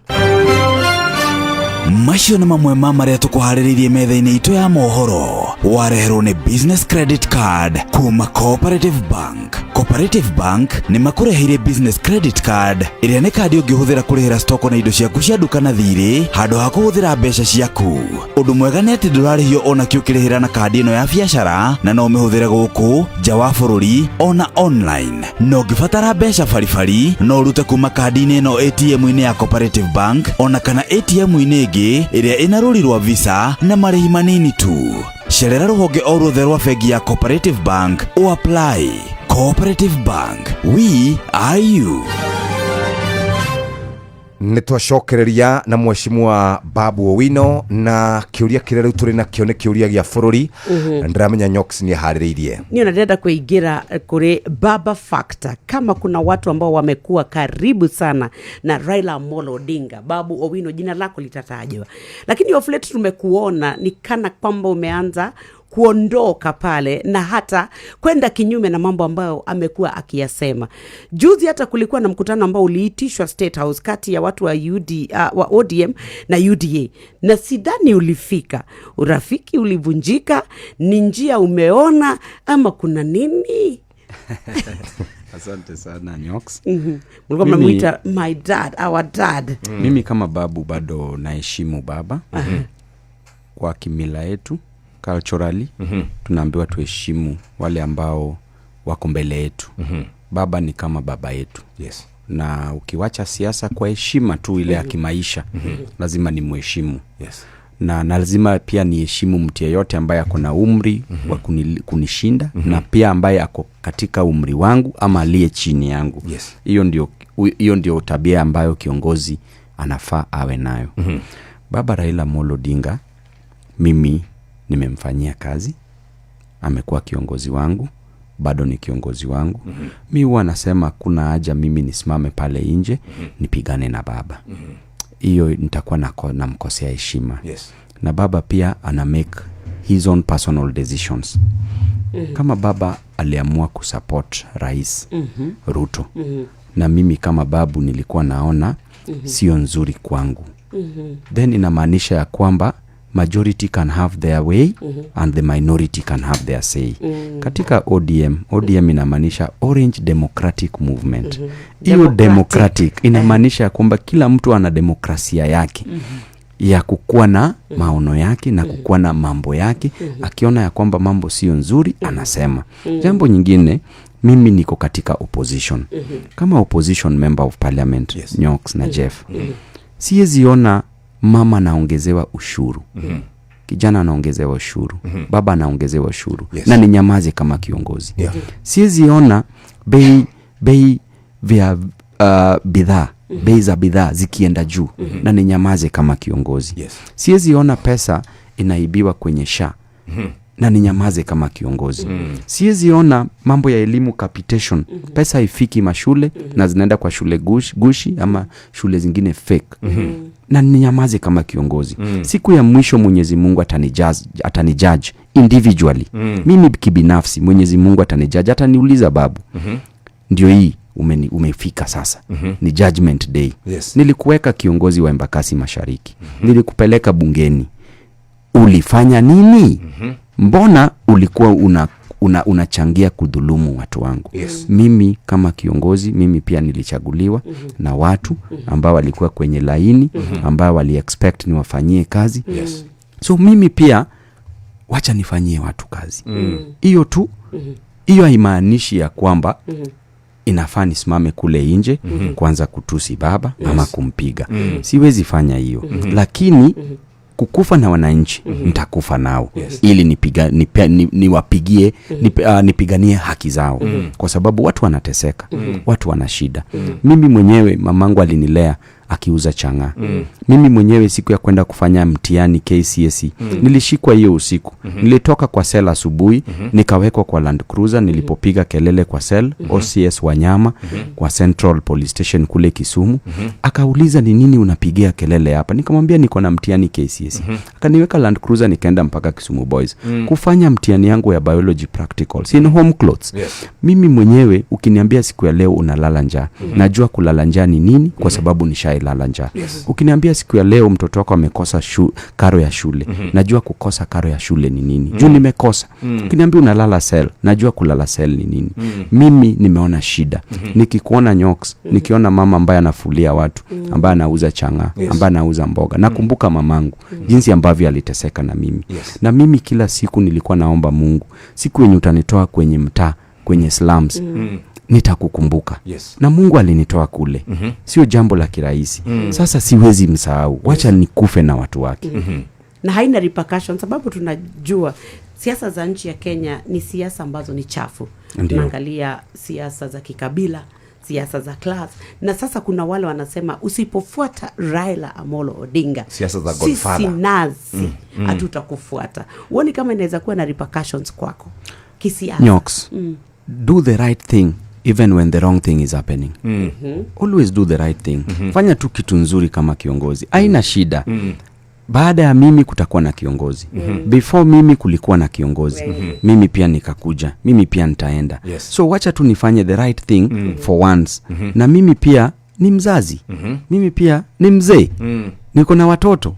Macio nĩ mamwe ma marĩa tũkũharĩrĩirie metha-inĩ itũ ya mohoro wareherwo nĩ business credit card kuma Cooperative Bank. Cooperative Bank nĩ makũreheire business credit card ĩrĩa nĩ kandi ũngĩhũthĩra kũrĩhĩra stoko na indo ciaku cia duka na thirĩ handũ ha kũhũthĩra mbeca ciaku. Ũndũ mwega nĩ atĩ ndũrarĩhio ona kĩ ũkĩrĩhĩra na kandi ĩno ya biacara na no ũmĩhũthĩre gũkũ nja wa bũrũri ona online. No ũngĩbatara mbeca baribari no ũrute kuma kandi-inĩ ĩno ATM-inĩ ya Cooperative Bank ona kana ATM-inĩ ĩngĩ ĩrĩa ĩna rũri rwa visa na marĩhi manini tu. Cerera rũhonge o ruothe rwa bengi ya Cooperative Bank o apply. Cooperative Bank, we are you. Nitwacokereria na mheshimiwa Babu Owino na kiuria kire riu turi na kio ni kiuria gia bururi na ndiramenya Nyox ni haririirie ni naenda kuingira kuri Baba Factor kama kuna watu ambao wamekuwa karibu sana na Raila Amolo Odinga. Babu Owino jina lako litatajwa, lakini of late tumekuona ni kana kwamba umeanza kuondoka pale na hata kwenda kinyume na mambo ambayo amekuwa akiyasema. Juzi hata kulikuwa na mkutano ambao uliitishwa State House kati ya watu wa wa ODM na UDA na sidhani ulifika. Urafiki ulivunjika, ni njia umeona ama kuna nini? Asante sana Nyox. Mulikuwa mnamuita my dad, our dad. Mimi kama babu bado naheshimu baba. Kwa kimila yetu culturally tunaambiwa tuheshimu wale ambao wako mbele yetu. Baba ni kama baba yetu. Yes. Na ukiwacha siasa kwa heshima tu ile ya kimaisha, lazima ni muheshimu. Yes. Na lazima pia ni heshimu mtu yeyote ambaye ako na umri wa kunishinda na pia ambaye ako katika umri wangu ama aliye chini yangu. Yes. Hiyo ndio tabia ambayo kiongozi anafaa awe nayo. Baba Raila Amolo Odinga mimi nimemfanyia kazi, amekuwa kiongozi wangu, bado ni kiongozi wangu. Mimi huwa nasema kuna haja mimi nisimame pale nje nipigane na baba. Hiyo nitakuwa na mkosea heshima. Yes. Na baba pia ana make his own personal decisions. Kama baba aliamua kusupport Rais Ruto na mimi kama babu nilikuwa naona sio nzuri kwangu, then inamaanisha ya kwamba majority can have their way and the minority can have their say. Katika ODM inamaanisha Orange Democratic Movement. Hiyo democratic inamaanisha kwamba kila mtu ana demokrasia yake ya kukuwa na maono yake na kukuwa na mambo yake. Akiona ya kwamba mambo sio nzuri anasema. Jambo nyingine, mimi niko katika opposition. Kama opposition member of parliament, yes. Nyox na Jeff. Siwezi ona mama naongezewa ushuru. kijana anaongezewa ushuru, baba anaongezewa ushuru, Yes. na ninyamaze kama kiongozi. Yeah. Siwezi ona bei vya bidhaa, bei za bidhaa zikienda juu, na ninyamaze kama kiongozi. Yes. Siwezi ona pesa inaibiwa kwenye SHA, na ninyamaze kama kiongozi. Siwezi ona mambo ya elimu capitation, pesa haifiki mashule na zinaenda kwa shule gushi ama shule zingine fake, na ninyamaze kama kiongozi. Siku ya mwisho Mwenyezi Mungu atanijudge individually. Mimi kibinafsi Mwenyezi Mungu atanijudge, ataniuliza babu, ndio hii umefika sasa. Ni judgment day. Yes. Nilikuweka kiongozi wa Embakasi Mashariki. Nilikupeleka bungeni. Ulifanya nini? Mbona ulikuwa unachangia kudhulumu watu wangu? Yes. Mimi kama kiongozi, mimi pia nilichaguliwa na watu ambao walikuwa kwenye laini, ambao wali expect niwafanyie kazi. Yes. So mimi pia wacha nifanyie watu kazi. Hiyo tu. Hiyo haimaanishi ya kwamba inafaa nisimame kule nje kwanza kutusi baba ama kumpiga. Siwezi fanya hiyo. Lakini kukufa na wananchi nitakufa nao. Yes. Ili niwapigie nipiganie haki zao. Kwa sababu watu wanateseka, watu wana shida. Mimi mwenyewe mamangu alinilea akiuza changa. Mimi mwenyewe siku ya kwenda kufanya mtihani KCSE nilishikwa hiyo usiku. Nilitoka kwa cell asubuhi, nikawekwa kwa Land Cruiser. Nilipopiga kelele kwa cell OCS Wanyama kwa Central Police Station kule Kisumu, akauliza ni nini unapigia kelele hapa? Nikamwambia niko na mtihani KCSE. Akaniweka Land Cruiser, nikaenda mpaka Kisumu Boys kufanya mtihani yangu ya biology practicals in home clothes. Yes. Mimi mwenyewe ukiniambia siku ya leo unalala njaa, najua kulala njaa ni nini, kwa sababu nishailala njaa. Yes. Ukiniambia siku ya leo mtoto wako amekosa karo ya shule, najua kukosa karo ya shule ni nini. Juu nimekosa. Ukiniambia unalala cell, najua kulala cell ni nini. Mimi nimeona shida. Nikikuona Nyoks, nikiona mama ambaye anafulia watu, ambaye anauza changa, ambaye anauza mboga, nakumbuka mamangu jinsi ambavyo aliteseka na mimi. Yes. Na mimi kila siku nilikuwa naomba Mungu, siku yenye utanitoa kwenye mtaa, kwenye slums, nitakukumbuka. Yes. Na Mungu alinitoa kule. Sio jambo la kirahisi. Sasa siwezi msahau. Wacha nikufe na watu wake. Na haina repercussion, sababu tunajua siasa za nchi ya Kenya ni siasa ambazo ni chafu. Tunaangalia siasa za kikabila, siasa za class, na sasa kuna wale wanasema usipofuata Raila Amolo Odinga, siasa za Godfather, sisi nazi hatutakufuata. Uone kama inaweza kuwa na repercussions kwako kisiasa. Nyoks, do the right thing even when the wrong thing is happening. Always do the right thing. Fanya tu kitu nzuri kama kiongozi. Haina shida. Baada ya mimi kutakuwa na kiongozi. Before mimi kulikuwa na kiongozi. Mimi pia nikakuja. Mimi pia nitaenda. Yes. So wacha tu nifanye the right thing for once. Na mimi pia ni mzazi. Mimi pia ni mzee. Niko na watoto.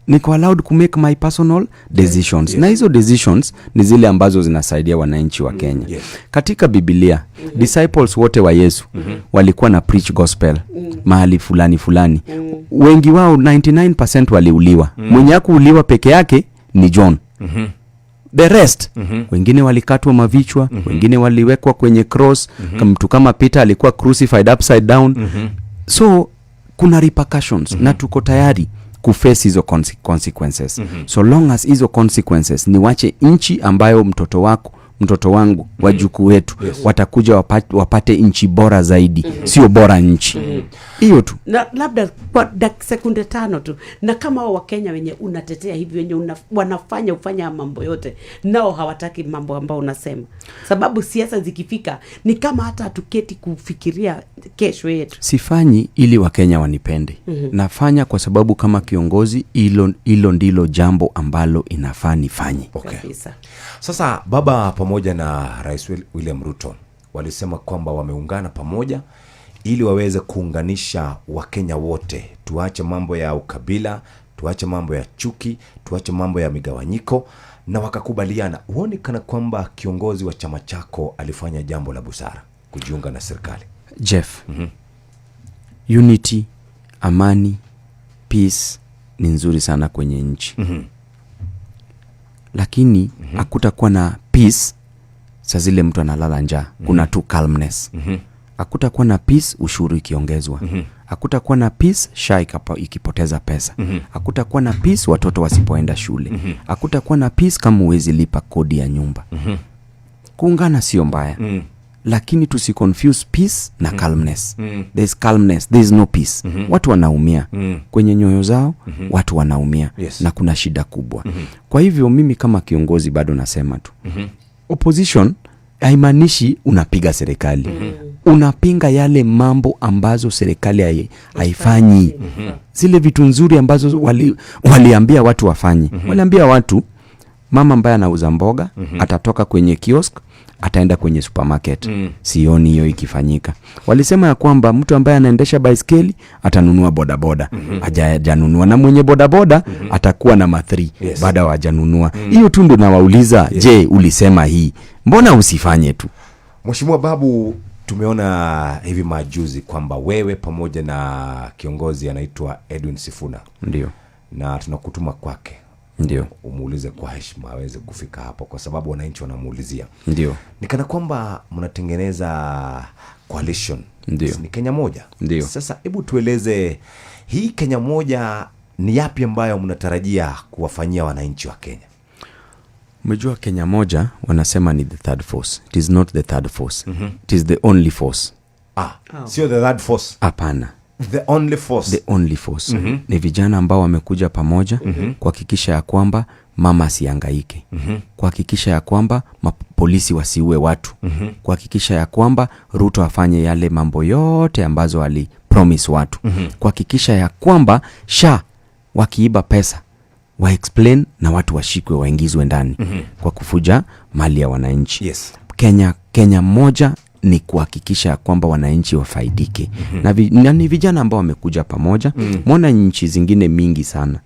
Niko allowed to make my personal decisions. Na hizo decisions ni zile ambazo zinasaidia wananchi wa Kenya. Yes. Katika Biblia, disciples wote wa Yesu walikuwa na preach gospel mahali fulani. Wengi wao 99% waliuliwa. Mwenye hakuuliwa peke yake ni John. The rest, wengine walikatwa mavichwa, wengine waliwekwa kwenye cross. Mtu kama Peter alikuwa crucified upside down. So kuna repercussions na tuko tayari kuface hizo consequences. So long as hizo consequences ni wache nchi ambayo mtoto wangu, wajukuu wetu watakuja wapate nchi bora zaidi, sio bora nchi. Hiyo tu. Na labda kwa sekunde 5 tu, na kama wa Kenya wenye unatetea hivi, wenye wanafanya mambo yote, nao hawataki mambo ambayo unasema, sababu siasa zikifika ni kama hata hatuketi kufikiria kesho yetu. Sifanyi ili Wakenya wanipende. Nafanya kwa sababu kama kiongozi hilo ndilo jambo ambalo inafaa nifanye. Okay. Sasa baba pamoja na Rais William Ruto walisema kwamba wameungana pamoja ili waweze kuunganisha Wakenya wote. Tuache mambo ya ukabila, tuache mambo ya chuki, tuache mambo ya migawanyiko, na wakakubaliana. Huoni kana kwamba kiongozi wa chama chako alifanya jambo la busara kujiunga na serikali? Jeff, unity, amani, peace ni nzuri sana kwenye nchi. Lakini hakutakuwa na peace saa zile mtu analala njaa. Kuna tu calmness. Hakutakuwa na peace ushuru ikiongezwa. Hakutakuwa na peace SHA ikipoteza pesa. Hakutakuwa na peace watoto wasipoenda shule. Hakutakuwa na peace kama huwezi lipa kodi ya nyumba. Kuungana sio mbaya. Lakini tusiconfuse peace na calmness. There is calmness, there is no peace. Watu wanaumia kwenye nyoyo zao, watu wanaumia na kuna shida kubwa. Kwa hivyo mimi kama kiongozi bado nasema tu. Opposition haimaanishi unapiga serikali. Unapinga yale mambo ambazo serikali haifanyi. Zile vitu nzuri ambazo waliambia watu wafanye. Waliambia watu mama ambaye anauza mboga atatoka kwenye kiosk ataenda kwenye supermarket. Sioni hiyo ikifanyika. Walisema ya kwamba mtu ambaye anaendesha baiskeli atanunua bodaboda. Hajanunua, na mwenye bodaboda atakuwa na mathri baada hajanunua. Hiyo tu ndo nawauliza, je, ulisema hii? Mbona usifanye tu? Mheshimiwa Babu, tumeona hivi majuzi kwamba wewe pamoja na kiongozi anaitwa Edwin Sifuna. Ndio. Na tunakutuma kwake. Ndio. Umuulize kwa heshima aweze kufika hapo kwa sababu wananchi wanamuulizia. Ndio. Nikana kwamba mnatengeneza coalition. Ndio. Ni Kenya moja. Ndio. Sasa hebu tueleze hii Kenya moja ni yapi ambayo mnatarajia kuwafanyia wananchi wa Kenya? Umejua Kenya moja wanasema ni the third force. It is not the third force. It is the only force. Sio the third force. Hapana. The only force. The only force. Ni vijana ambao wamekuja pamoja kuhakikisha ya kwamba mama asihangaike. Kuhakikisha ya kwamba polisi wasiue watu. Kuhakikisha ya kwamba Ruto afanye yale mambo yote ambazo alipromise watu. Kuhakikisha ya kwamba SHA wakiiba pesa wa explain na watu washikwe waingizwe ndani kwa kufuja mali ya wananchi. Kenya moja ni kuhakikisha kwamba wananchi wafaidike. Na ni vijana ambao wamekuja pamoja. Mbona nchi zingine mingi sana.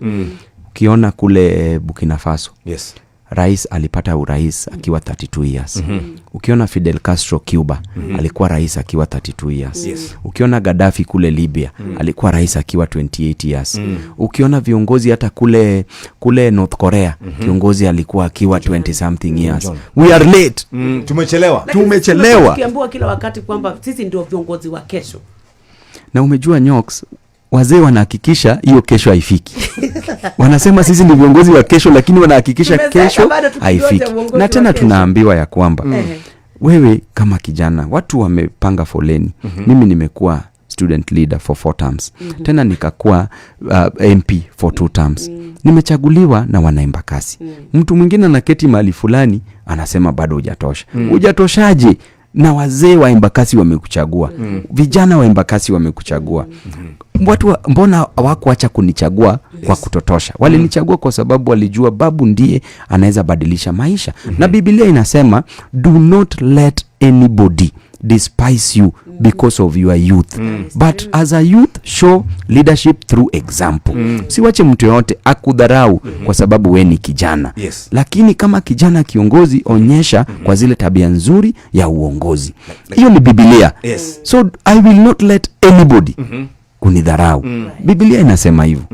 Ukiona kule Burkina Faso. Rais alipata urais akiwa 32 years. Ukiona Fidel Castro Cuba, alikuwa rais akiwa 32 years. Ukiona Gaddafi kule Libya, alikuwa rais akiwa 28 years. Ukiona viongozi hata kule North Korea, kiongozi alikuwa akiwa 20 something years. We are late. Tumechelewa. Tukiambiwa kila wakati kwamba sisi ndio viongozi wa kesho. Na umejua Nyox, wazee wanahakikisha hiyo kesho haifiki. Wanasema sisi ni viongozi wa kesho, lakini wanahakikisha kesho haifiki. Na tena tunaambiwa ya kwamba wewe kama kijana, watu wamepanga foleni. Mimi nimekuwa student leader for 4 terms. Tena nikakuwa MP for 2 terms. Nimechaguliwa na wanaembakasi. Mtu mwingine anaketi mahali fulani anasema bado hujatosha. Hujatoshaje? Na wazee wa Embakasi wamekuchagua. Vijana wa Embakasi wamekuchagua. Watu mbona hawakuacha kunichagua kwa kutotosha? Walinichagua kwa sababu walijua Babu ndiye anaweza badilisha maisha. Na Biblia inasema do not let anybody despise you because of your youth. But as a youth, show leadership through example. Siwache mtu yote akudharau kwa sababu we ni kijana. Lakini kama kijana kiongozi, onyesha kwa zile tabia nzuri ya uongozi. Hiyo ni Biblia. So I will not let anybody kunidharau. Biblia inasema hivyo.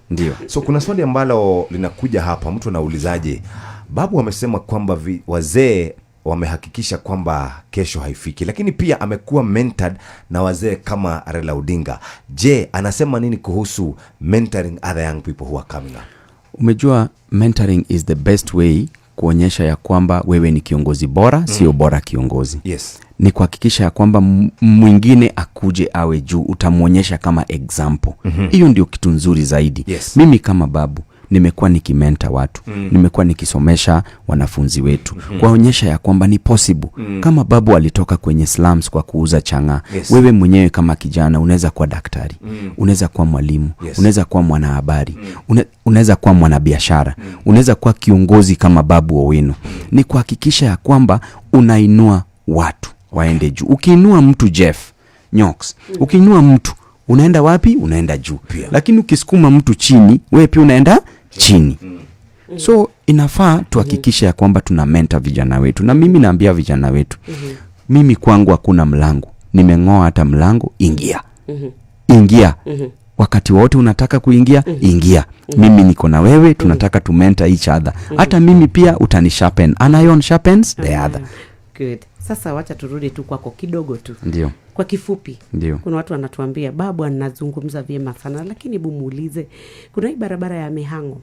Ndio. So kuna swali ambalo linakuja hapa, mtu anaulizaje? Babu amesema kwamba wazee wamehakikisha kwamba kesho haifiki, lakini pia amekuwa mentored na wazee kama Raila Odinga. Je, anasema nini kuhusu mentoring other young people who are coming up? Umejua mentoring is the best way kuonyesha ya kwamba wewe ni kiongozi bora, sio bora kiongozi. Ni kuhakikisha ya kwamba mwingine akuje awe juu, utamuonyesha kama example. Hiyo ndio kitu nzuri zaidi. Mimi kama Babu nimekuwa nikimenta watu. Nimekuwa nikisomesha wanafunzi wetu. Kuwaonyesha ya kwamba ni possible. Kama Babu alitoka kwenye slums kwa kuuza changa. Wewe mwenyewe kama kijana unaweza kuwa daktari. Unaweza kuwa mwalimu. Unaweza kuwa mwanahabari. Unaweza kuwa mwanabiashara. Unaweza kuwa kiongozi kama Babu Owino. Ni kuhakikisha ya kwamba unainua watu waende juu. Ukiinua mtu Jeff Nyox, ukiinua mtu unaenda wapi? Unaenda juu. Lakini ukisukuma mtu chini, wewe pia unaenda chini. So inafaa tuhakikishe ya kwamba tuna mentor vijana wetu. Na mimi naambia vijana wetu, mimi kwangu hakuna mlango. Nimeng'oa hata mlango, ingia. Ingia. Wakati wote unataka kuingia, ingia. Mimi niko na wewe, tunataka to mentor each other. Hata mimi pia utanisharpen. An iron sharpens the other. Good. Sasa wacha turudi tu kwako kidogo tu. Ndio. Kwa kifupi. Ndio. Kuna watu wanatuambia babu anazungumza vyema sana, lakini hebu muulize, kuna hii barabara ya Mihango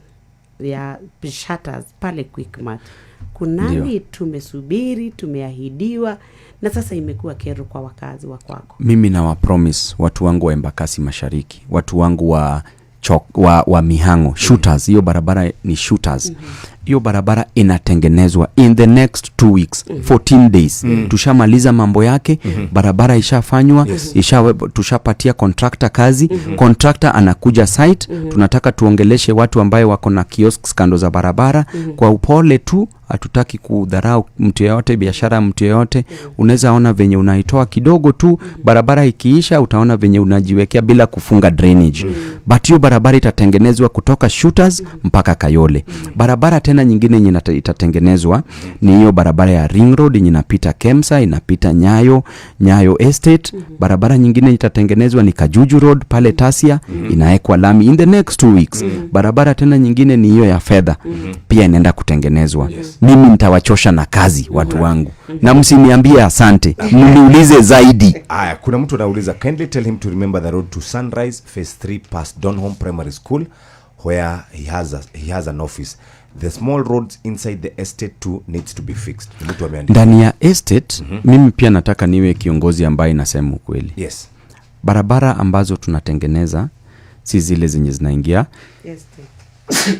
ya Shutters pale Quickmart. Kunani tumesubiri, tumeahidiwa na sasa imekuwa kero kwa wakazi wa kwako. Mimi na wa promise watu wangu wa Embakasi Mashariki, watu wangu wa Mihango, Shooters, hiyo barabara ni Shooters. Hiyo barabara inatengenezwa in the next 2 weeks, 14 days. Tushamaliza mambo yake, barabara ishafanywa, tushapatia contractor kazi, contractor anakuja site, tunataka tuongeleshe watu ambaye wako na kiosks kando za barabara kwa upole tu, hatutaki kudharau mtu yeyote, biashara mtu yeyote. Unaweza ona venye unaitoa kidogo tu, barabara ikiisha utaona venye unajiwekea bila kufunga drainage. But hiyo barabara itatengenezwa kutoka Shooters mpaka Kayole. Barabara tena nyingine yenye itatengenezwa ni hiyo barabara ya Ring Road yenye inapita Kemsa, inapita Nyayo Estate. Barabara nyingine itatengenezwa ni Kajuju Road pale Tasia, inaekwa lami in the next 2 weeks. Barabara tena nyingine ni hiyo ya Fedha, pia inaenda kutengenezwa. Mimi nitawachosha na kazi watu wangu. Na msiniambie asante, mniulize zaidi. Aya, kuna mtu anauliza, kindly tell him to remember the road to Sunrise phase 3 past Donholm Primary School where he has an office. The small roads inside the estate too needs to be fixed. Mtu ameandika ndani ya estate. Mimi pia nataka niwe kiongozi ambaye nasema ukweli. Yes. Barabara ambazo tunatengeneza si zile zenye zinaingia. Yes.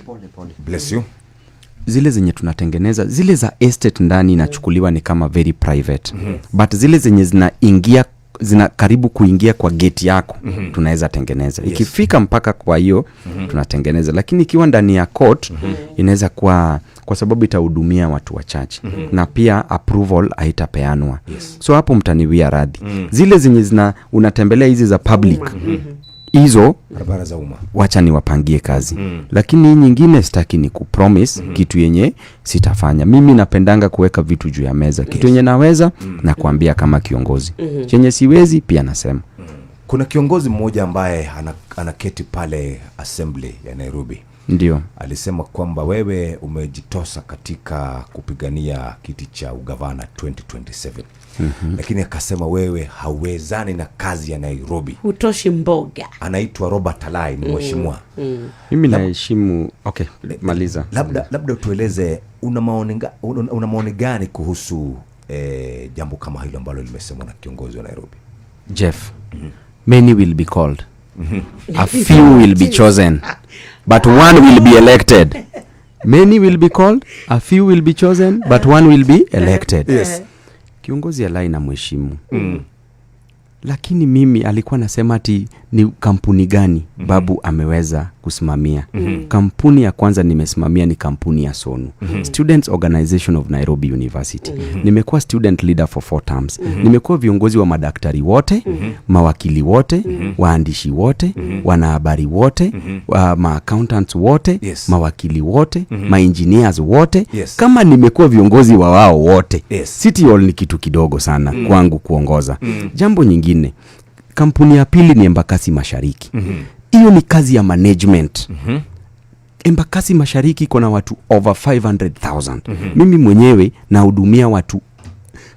Pole. Bless you. Zile zenye tunatengeneza, zile za estate ndani inachukuliwa ni kama very private. But zile zenye zinaingia, zina karibu kuingia kwa gate yako, tunaweza tengeneza. Ikifika mpaka kwa hiyo tunatengeneza. Lakini ikiwa ndani ya court inaweza kwa sababu itahudumia watu wachache na pia approval haitapeanwa. So hapo mtaniwia radhi. Zile zenye unatembelea hizi za public, hizo barabara za umma, wacha niwapangie kazi. Lakini nyingine sitaki ni kupromise kitu yenye sitafanya. Mimi napendanga kuweka vitu juu ya meza. Kitu yenye naweza na kuambia kama kiongozi. Chenye siwezi pia nasema. Kuna kiongozi mmoja ambaye anaketi pale assembly ya Nairobi. Ndio. Alisema kwamba wewe umejitosa katika kupigania kiti cha ugavana 2027. Lakini akasema wewe hauwezani na kazi ya Nairobi. Utoshi mboga. Anaitwa Robert Alai, ni mheshimiwa. Mimi naheshimu. Okay, maliza. Labda utueleze una maoni gani kuhusu jambo kama hilo ambalo limesemwa na kiongozi wa Nairobi? Jeff, many will be called. A few will be chosen. But one will be elected. Many will be called, a few will be chosen, but one will be elected. Yes. Kiongozi Alai na mheshimu. Lakini mimi alikuwa nasema ati ni kampuni gani babu ameweza kusimamia. Kampuni ya kwanza nimesimamia ni kampuni ya Sonu, Students Organization of Nairobi University. Nimekuwa student leader for 4 terms. Nimekuwa viongozi wa madaktari wote, mawakili wote, waandishi wote, wanahabari wote, ma-accountants wote, mawakili wote, ma-engineers wote. Kama nimekuwa viongozi wa wao wote, City Hall ni kitu kidogo sana kwangu kuongoza. Jambo nyingine, kampuni ya pili ni Embakasi Mashariki. Hiyo ni kazi ya management. Embakasi Mashariki kuna watu over 500,000. Mimi mwenyewe nahudumia watu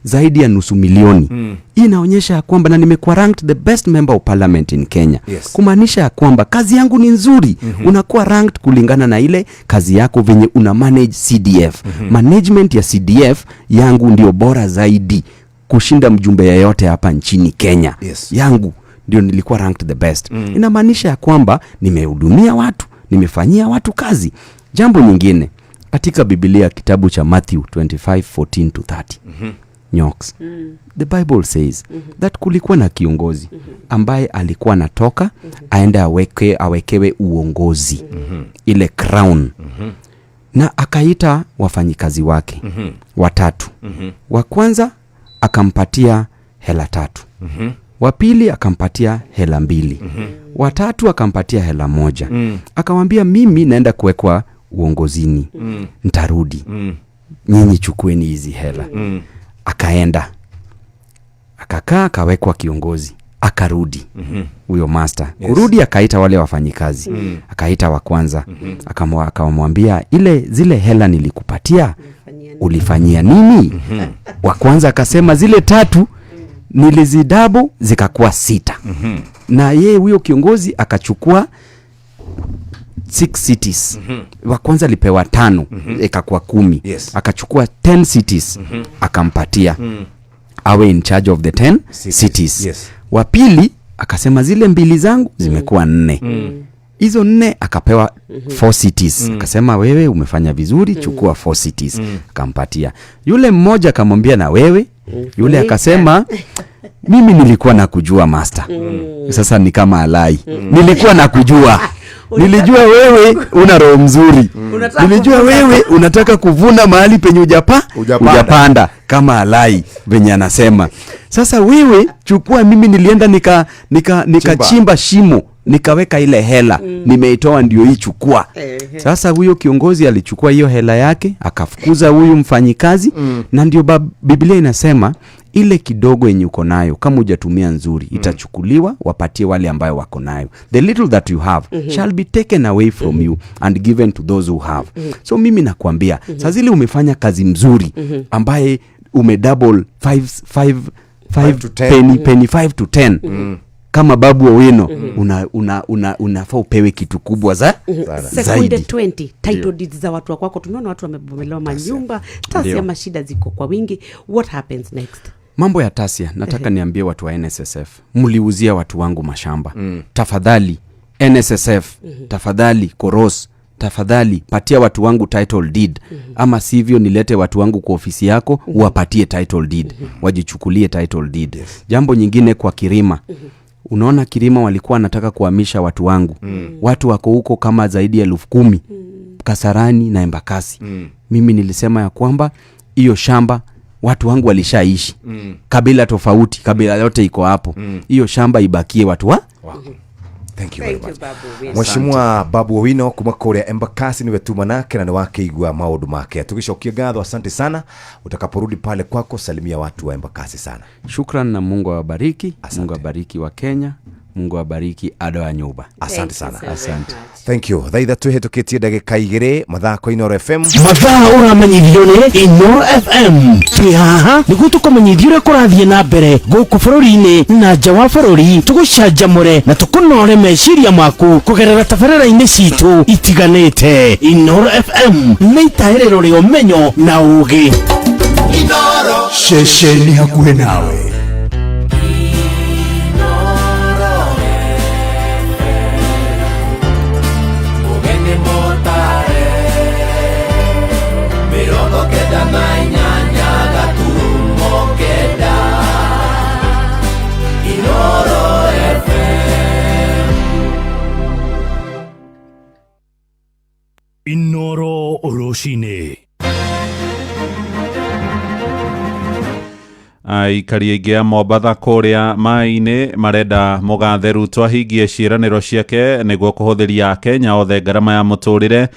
zaidi ya 500,000. Hii inaonyesha ya kwamba na nimekuwa ranked the best member of parliament in Kenya. Kumaanisha ya kwamba kazi yangu ni nzuri. Unakuwa ranked kulingana na ile kazi yako venye una manage CDF. Management ya CDF yangu ndio bora zaidi kushinda mjumbe yeyote hapa nchini Kenya. Yangu ndio nilikuwa ranked the best. Inamaanisha ya kwamba nimehudumia watu, nimefanyia watu kazi. Jambo nyingine, katika Biblia kitabu cha Matthew 25:14-30. Nyoks. The Bible says that kulikuwa na kiongozi ambaye alikuwa natoka aende awekewe uongozi, ile crown. Na akaita wafanyikazi wake 3. Wa kwanza akampatia hela 3. Wa pili akampatia hela 2. Wa tatu akampatia hela 1. Akamwambia mimi naenda kuwekwa uongozini. Nitarudi. Nyinyi chukueni hizi hela. Akaenda. Akakaa akawekwa kiongozi. akarudi huyo master. Kurudi akaita wale wafanyikazi. Akaita wa kwanza. Akamwambia zile hela nilikupatia ulifanyia nini? Wa kwanza akasema zile 3 nilizidabu zikakuwa 6. Na yeye huyo kiongozi akachukua 6 cities. Wa kwanza alipewa 5 ikakuwa 10. Yes. Akachukua 10 cities akampatia awe in charge of the 10 cities. Yes. Wa pili akasema zile 2 zangu zimekuwa 4. Hizo 4 akapewa 4 cities. Akasema wewe umefanya vizuri, chukua 4 cities. Akampatia. Yule mmoja akamwambia na wewe. Yule akasema mimi nilikuwa nakujua master. Sasa ni kama alai. Nilikuwa nakujua. Nilijua wewe una roho mzuri. Nilijua wewe unataka kuvuna mahali penye hujapanda kama alai venye anasema. Sasa wewe chukua, mimi nilienda nikachimba shimo, nikaweka ile hela, nimeitoa ndio hii chukua. Sasa huyo kiongozi alichukua hiyo hela yake, akafukuza huyu mfanyikazi, na ndio Biblia inasema ile kidogo yenye uko nayo kama hujatumia nzuri itachukuliwa, wapatie wale ambao wako nayo. The little that you have shall be taken away from you and given to those who have. So mimi nakwambia sasa zile umefanya kazi mzuri ambaye umedouble 5 to 10 kama Babu Owino, unafaa upewe kitu kubwa zaidi. Sekunde 20 title deeds za watu wako. Tumeona watu wamebomolewa manyumba, Tasia mashida ziko kwa wingi. What happens next? Mambo ya Tasia, nataka niambie watu wa NSSF, mliuzia watu wangu mashamba. Tafadhali NSSF, tafadhali Koros, tafadhali patia watu wangu title deed. Ama sivyo nilete watu wangu kwa ofisi yako, uwapatie title deed. Wajichukulie title deed. Jambo nyingine kwa Kirima. Unaona Kirima walikuwa wanataka kuhamisha watu wangu. Watu wako huko kama zaidi ya 10,000. Kasarani na Embakasi. Mimi nilisema ya kwamba hiyo shamba watu wangu walishaishi. Kabila tofauti, kabila yote iko hapo. Hiyo shamba ibakie watu wa Thank you very much. Mheshimiwa Babu Owino kuma kuria Embakasi niwe tuma nake na ni wake igua maundu make. Tukishokia gatho, asante sana. Utakaporudi pale kwako salimia watu wa Embakasi sana. Shukran na Mungu awabariki. Mungu awabariki wa Kenya. Mungu awabariki ado ya nyumba. Asante sana. Asante. Thank you. Thaitha tuhitukitie ndagika 2 mathako Inoro FM. Mathaa uramenyithio ni Inoro FM. Twihaha niguo tukumenyithio uria kurathie na mbere guku bururi-ini na nja wa bururi, tugucanjamure na tukunore meciria maku kugerera tabarĩra-inĩ citu itiganĩte. Inoro FM nĩ itaĩrĩro rĩa ũmenyo na ũũgĩ. Inoro ceceni hakuhĩ nawe. Inoro Oroshine. Aikari aingĩ a Mombatha kũrĩa maĩ-inĩ marenda Mũgathe Ruto ahingie ciĩranĩro ciake nĩguo kũhũthĩria Kenya othe ngarama ya mũtũrĩre.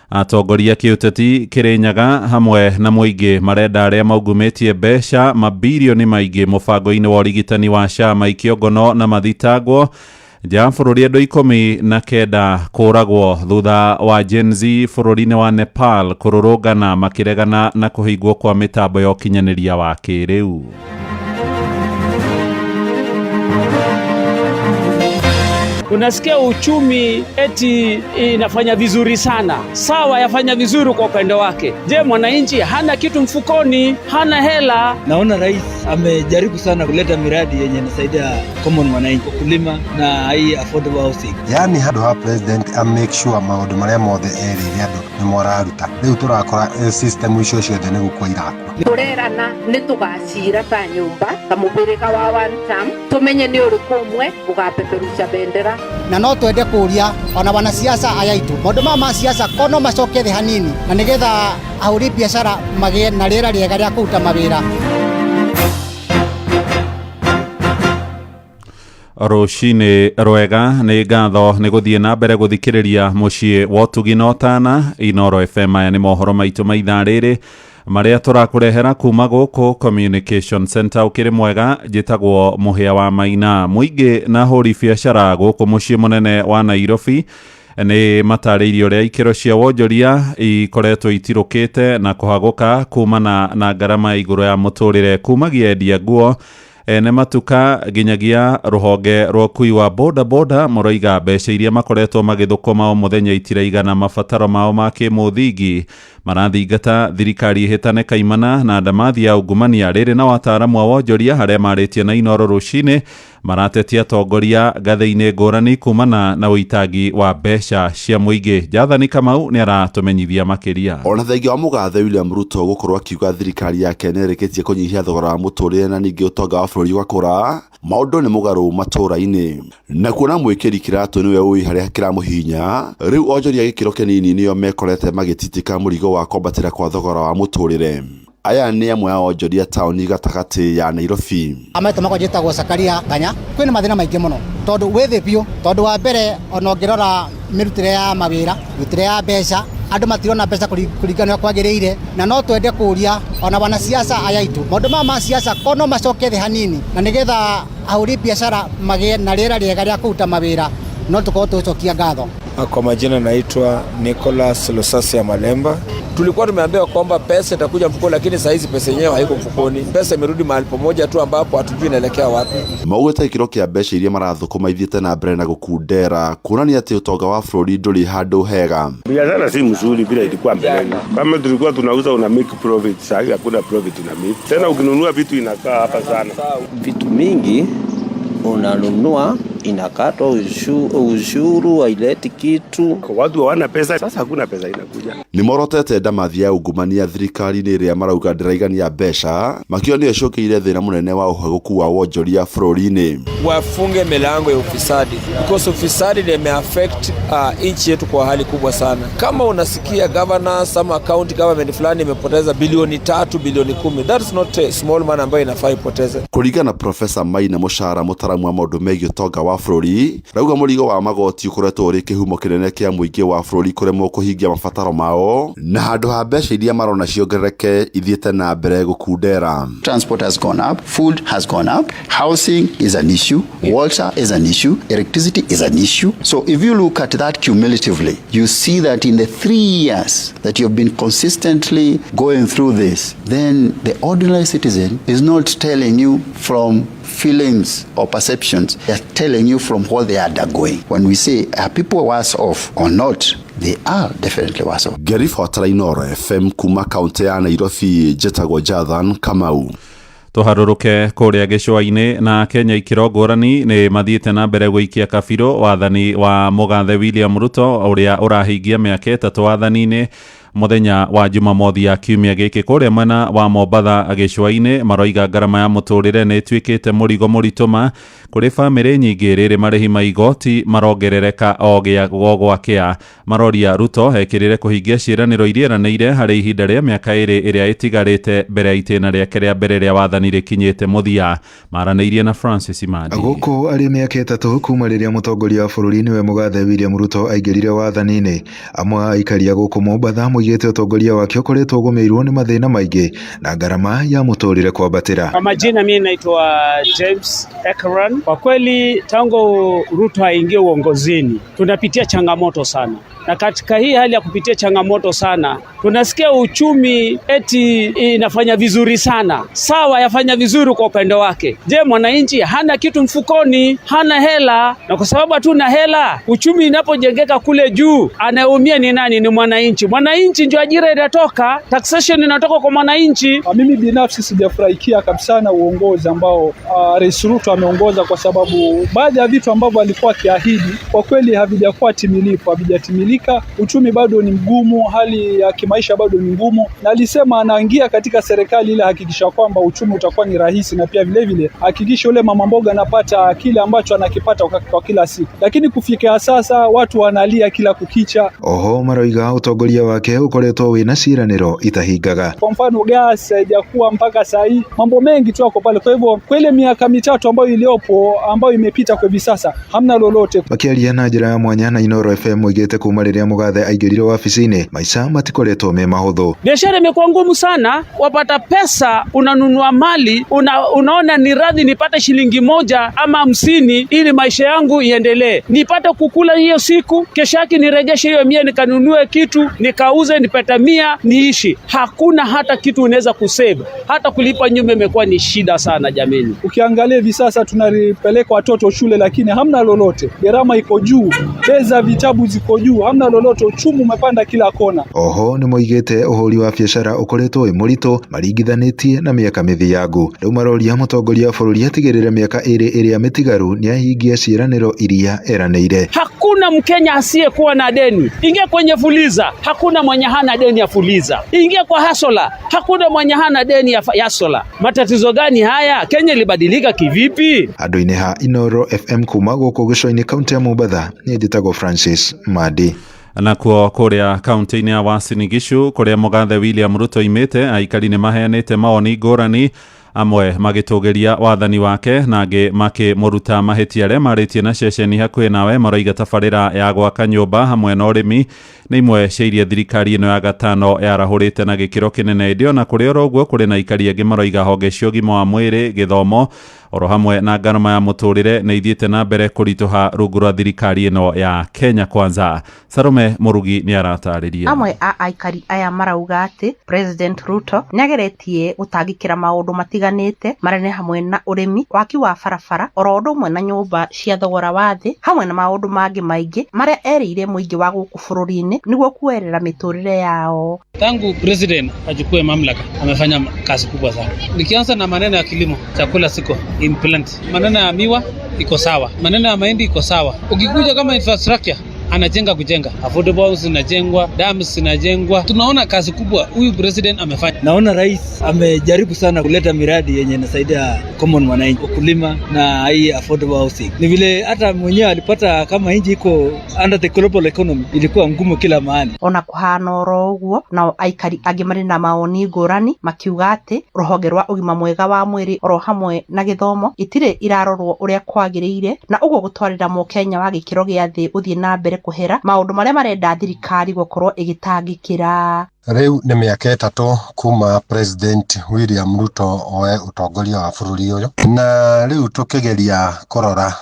Atongoria kĩũteti Kĩrĩnyaga hamwe na mũingĩ marenda arĩa maungumĩtie mbeca mabilioni maingĩ mũbango-inĩ wa ũrigitani wa SHA maikio ngono na mathitangwo. Ja bũrũri andũ 19 kũragwo thutha wa Gen Z bũrũri-inĩ wa Nepal kũrũrũngana makĩregana na kũhingwo kwa mĩtambo ya ũkinyanĩria wa kĩrĩu. Unasikia uchumi eti inafanya vizuri sana. Sawa, yafanya vizuri kwa upande wake. Je, mwananchi hana kitu mfukoni, hana hela? Naona rais amejaribu sana kuleta miradi yenye inasaidia common mwananchi, kulima na hii affordable housing. Yani hado ha president make sure maundu maria mothe eri andu ni moraruta. Riu turakora system icio ciothe ni gukwa irakwa. Turerana ni tugacira ta nyumba ta mubirika wa one term tumenye ni uriku umwe ugapeperusha bendera na no twende kuria ona wanasiasa ayaitu maundu ma siasa kono macoke thi hanini na nigetha ahuri biashara magie na rĩera rĩega rĩa kũruta mawĩra. Rũcinĩ rwega nĩ ngatho nĩ gũthiĩ na mbere gũthikĩrĩria mũciĩ wa ũtugi na ũtana Inoro FM. Aya nĩ mohoro maitũ ma ithaa rĩrĩ maria turakurehera kuma guku Communication Center ukiri mwega jitagwo Muhia wa Maina. Muingi na huri biacara guku mucii munene wa Nairobi ni matariirio uria ikiro cia wonjoria ikoretwo itirukite na kuhaguka kumana na garama iguru ya muturire kumagia endia nguo ene matuka ginyagia ruhonge rwa kui wa boda muroiga mbeca iria makoretwo magithukuma o muthenya itiraigana mabataro mao ma kimuthingi marathingata thirikari ihitane kaimana na ndamathi ya ungumania riri na wataaramu wa wonjoria haria maritie na Inoro rucini maratetia atongoria gathe-ini ngurani kumana na uitagi wa mbeca cia muingi. Jathani Kamau ni aratumenyithia makiria. Ona thengia wa mugathe William Ruto gukorwo akiuga thirikari yake nereketie kunyihia thogora wa muturire na ningi utonga wa bururi gwakura maundu ni mugaru matura-ini na kuona mwikiri kiratu niwe ui haria kiramuhinya riu onjoria gikiro kinini niyo mekorete magititika murigo wa kombatira kwa thogora wa muturire. Aya ni amwe ya onjoria tauni gatagati ya Nairobi. Amaita mako jitagwo Sakaria Kanya kwina mathina maingi muno tondu wethe biu tondu wa mbere ona ngirora mirutire ya mawira mirutire ya mbeca andu matirona mbeca kuringana kwagiriire na no twende kuria ona wana siasa ayaitu maundu ma siasa kono macoke the hanini na nigetha ahuri biashara magie na rĩera rĩega rĩa kuruta mawira no tuko tucokia ngatho. Kwa majina naitwa Nicholas Lusasia Malemba. Tulikuwa tumeambiwa kwamba pesa itakuja mfukoni, lakini saa hizi pesa yenyewe haiko mfukoni. Pesa imerudi mahali pamoja tu ambapo hatujui inaelekea wapi. Maugeta ikiro kia mbeca iria marathukuma ithiete na mbere na gukundera kuonania ati utonga wa bururi nduri handu hega. Biashara si mzuri bila ilikuwa mbeleni. Kama tulikuwa tunauza una make profit, sasa hakuna profit na make. Tena ukinunua vitu inakaa hapa sana. Vitu mingi unanunua inakatwa ushuru haileti kitu. Kwa watu hawana pesa, sasa hakuna pesa inakuja. Ni morotete ndamathi ya ungumania thirikari-ini iria marauga ndiraigania mbeca makionio cokeire thina munene wa uhaguku wa wonjoria bururi-ini. Wafunge milango ya ufisadi because ufisadi imeaffect nchi yetu kwa hali kubwa sana. Kama unasikia governors ama county government fulani imepoteza bilioni 3 bilioni 10, that's not a small man ambayo inafaa ipoteze. Kuringana na Professor Maina Muchara mutaramu wa maundu megie utonga wa bururi rauga murigo wa magoti ukoretwo uri kihumo kinene kia muingi wa bururi kuremwo kuhingia mabataro mao na handu ha mbeca iria marona ciongerereke ithiete na mbere gukundera. Transport has gone up, food has gone up, housing is an issue, water is an issue, electricity is an issue. So if you look at that cumulatively, you see that in the 3 years that you've been consistently going through this, then the ordinary citizen is not telling you from feelings or perceptions, they are telling you from what they are undergoing. When we say, are people worse off or not, they are definitely worse off. Gerifotara Inoro FM kuma kaunti ya Nairobi jetagwo Jathan Kamau. Tuharuruke kuria gicua-ini na Kenya ikiro ngurani ni mathiite na mbere guikia kabiro wathani wa mugathe William Ruto uria urahingia miaka 3 wathani-ini muthenya wa Jumamothi ya kiumia giki kuria mwena wa Mombatha gicua-ini maroiga garama ya muturire ni twikite murigo murituma kuri family nyingi riri marihi ma igoti marongerereka ogwakia maroria Ruto hekirire kuhingia ciiraniro iria eranĩire hari ihinda ria miaka 2 iria itigarite mbere ya itĩna riake ria mbere ria wathani rikinyite muthia. Maranĩirie na Francis Imadi. Guku ari miaka 3 kuma riria mutongoria wa bururi niwe mugathe William Ruto aingirire wathani-ini amwe aikaria guku Mombatha muigite utongoria wake ukoretwo gumeirwo ni mathina maingi na garama ya muturire kwambatira. Kwa majina mimi naitwa James Ekran. Kwa kweli tangu Ruto aingie uongozini tunapitia changamoto sana, na katika hii hali ya kupitia changamoto sana tunasikia uchumi eti inafanya vizuri sana. Sawa, yafanya vizuri kwa upande wake. Je, mwananchi hana kitu mfukoni, hana hela? Na kwa sababu hatuna hela, uchumi inapojengeka kule juu, anayeumia ni nani? Ni mwananchi. Mwananchi ndio ajira inatoka, taxation inatoka kwa mwananchi. Mimi binafsi sijafurahikia kabisa na uongozi ambao Rais Ruto ameongoza, kwa sababu baadhi ya vitu ambavyo alikuwa akiahidi kwa kweli havijakuwa timilifu, havijatimilika. Uchumi bado ni mgumu, hali ya kimaisha bado ni ngumu, na alisema anaingia katika serikali ile hakikisha kwamba uchumi utakuwa ni rahisi, na pia vile vile hakikisha yule mama mboga anapata kile ambacho anakipata kwa kila siku. Lakini kufikia sasa watu wanalia kila kukicha. Oho maroiga utongoria wake ukoretwo wina ciraniro itahingaga. Kwa mfano gas haijakuwa mpaka saa hii, mambo mengi tu yako pale. Kwa hivyo kwa ile miaka 3 ambayo iliyopo ambayo imepita kwa hivi sasa hamna lolote. Bakiaria na njira ya mwanya na Inoro FM igete kuma rĩrĩa mũgathe aingĩrire wabici-inĩ maica matikoretwo me mahũthũ. Biashara imekuwa ngumu sana, wapata pesa, unanunua mali, unaona ni radhi nipate shilingi 1 ama 50 ili maisha yangu iendelee. Nipate kukula hiyo siku, kesho yake niregeshe hiyo 100 nikanunue kitu, nikauze nipata 100 niishi. Hakuna hata kitu unaweza kusave. Hata kulipa nyumba imekuwa ni shida sana jameni. Ukiangalia hivi sasa tunapeleka watoto shule lakini hamna lolote. Gharama iko juu, pesa vitabu ziko juu, hamna lolote, uchumi umepanda kila kona. Oho nĩ moigĩte ũhũri wa biacara ũkoretwo wĩ mũritũ maringithanĩtie na mĩaka mĩthiangu. Rĩu maroria mũtongoria wa bũrũri atigĩrĩre mĩaka 2 ĩrĩa mĩtigaru nĩahingia ciĩranĩro iria eranĩire. Hakuna Mkenya asiyekuwa na deni. Ingia kwenye Fuliza, hakuna mwenye hana deni ya Fuliza. Ingia kwa Hasola, hakuna mwenye hana deni ya Hasola. Matatizo gani haya? Kenya ilibadilika kivipi? Andũ-inĩ ha Inoro FM kuma gũkũ gĩcũa-inĩ kaunti ya Mombatha, niĩ njĩtagwo Francis Madi. Nakuo kũrĩa kaunti-inĩ ya Uasin Gishu kũrĩa mũgathe William Ruto imĩte, aikari nĩ maheanĩte maoni ngũrani, amwe magĩtũgĩria wathani wake na angĩ makĩmũruta mahĩtia arĩa marĩtie na ceceni hakuhĩ nawe maroiga tabarĩra ya gwaka nyũmba hamwe na ũrĩmi nĩ imwe cia iria thirikari ĩno ya gatano yarahũrĩte na gĩkĩro kĩnene ĩndĩ ona kũrĩ oro ũguo kũrĩ na aikari angĩ maroiga honge cia ũgima wa mwĩrĩ, gĩthomo oro hamwe na ngarama ya mũtũrĩre nĩ ithiĩte na mbere kũritũha rungu rwa thirikari ĩno ya Kenya Kwanza. Salome Murugi nĩ aratarĩria. Amwe a aikari aya marauga atĩ President Ruto nĩageretie gũtangĩkĩra maũndũ matiganĩte marĩa hamwe na ũrĩmi, waki wa barabara, oro ũndũ ũmwe na nyũmba cia thogora wa thĩ, hamwe na maũndũ mangĩ maingĩ marĩa erĩire mũingĩ wa gũkũ bũrũri-inĩ nĩguo kuerera mĩtũrĩre yao. Tangu president achukue mamlaka amefanya kazi kubwa sana. Nikianza na maneno ya kilimo, chakula siko implant, maneno ya miwa iko sawa, maneno ya mahindi iko sawa. Ukikuja kama infrastructure anajenga kujenga, affordable house zinajengwa, dams zinajengwa. Tunaona kazi kubwa huyu president amefanya. Naona rais amejaribu sana kuleta miradi yenye inasaidia common mwananchi, ukulima na hii affordable housing. Ni vile hata mwenyewe alipata kama nchi iko under the global economy ilikuwa ngumu kila mahali. Ona kuhana oro ũguo na aikari angĩ marĩ na maoni ngũrani makiuga atĩ rũhonge rwa ũgima mwega wa mwĩrĩ oro hamwe na gĩthomo itirĩ irarorwo ũrĩa kwagĩrĩire na ũguo gũtwarĩra mũkenya wa gĩkĩro gĩa thĩ ũthiĩ na mbere kuhera maundu maria marenda thirikari gukorwo igitangikira. Riu ni miaka 3 kuma President William Ruto oe utongoria wa bũrũri uyu, na riu tukigeria kurora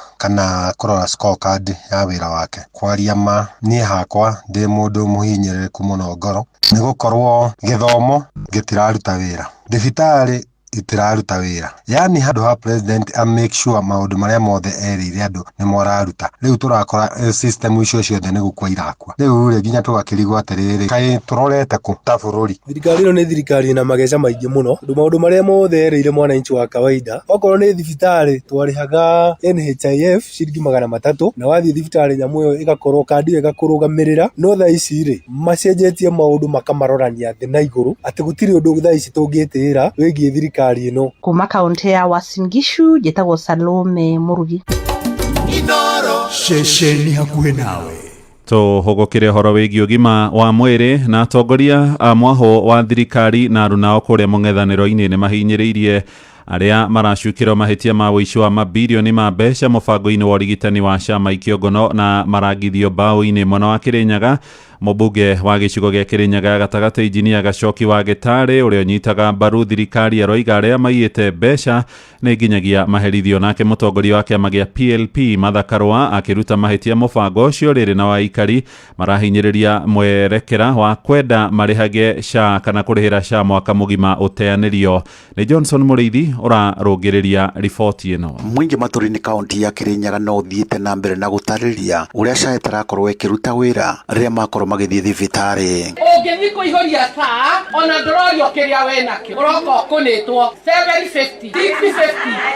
scorecard ya wira wake. Kwaria ma ni hakwa ndi mundu muhinyĩrĩrĩku muno ngoro ni gukorwo githomo gitiraruta wira, thibitari itiraruta wira, yani handu ha president make sure maundu maria mothe erĩire andu ni moraruta. Riu turakora system icio ciothe ni gukwa irakwa. Riu nginya tugakirigwo atiriri kai turorete ku ta bũrũri. Thirikari ĩno nĩ thirikari na mageca maingĩ mũno, maundu maria mothe erĩire mwananchi wa kawaida. Okorwo ni thibitari twarihaga NHIF ciringi 300 na wathi thibitari nyamu ĩyo igakorwo kandi ĩyo ĩgakũrũgamĩrĩra. No thaa ici rĩ macenjetie maundu makamarorania thĩ na igũrũ atĩ gũtirĩ ũndũ thaa ici tũngĩtĩra wĩgiĩ thirikari. Kuma kaunti ya Uasin Gishu njĩtagwo Salome Murugi. Inoro ceceni hakuhĩ nawe. Tũhũgũkĩre ũhoro wĩgiĩ ũgima wa mwĩrĩ na atongoria a mwaho wa thirikari na arunao kũrĩa mũng'ethanĩro-inĩ nĩ mahinyĩrĩirie arĩa maracukĩrwo mahĩtia ma ũici wa mabilioni ma mbeca mũbango-inĩ wa ũrigitani wa Shama Ikĩongono na marangithio mbaũ-inĩ mwena wa Kĩrĩnyaga. Mũmbunge wa gĩcigo gĩa Kĩrĩnyaga gatagatĩ Injinia Gacoki wa Gĩtarĩ ũrĩa ũnyitaga mbaru thirikari aroiga arĩa maiyĩte mbeca nĩ nginyagia maherithio, nake mũtongoria wa kĩama gĩa PLP Martha Karua akĩruta mahĩtia mũbango ũcio rĩrĩ na waikari marahinyĩrĩria mwerekera wa kwenda marĩhage SHA kana kũrĩhĩra SHA mwaka mũgima ũteanĩrio. Nĩ Johnson Mũrĩithi ũrarũngĩrĩria riboti ĩno. Mũingĩ matũũri-inĩ kaunti ya Kĩrĩnyaga no ũthiĩte na mbere na gũtarĩria ũrĩa SHA ĩtarakorwo ĩkĩruta wĩra rĩrĩa makorwo magĩthiĩ thibitarĩ. Ũngĩthiĩ kũihũria SHA ona ndũrorio kĩrĩa we nakĩo ũroka ũkũnĩtwo 750 650.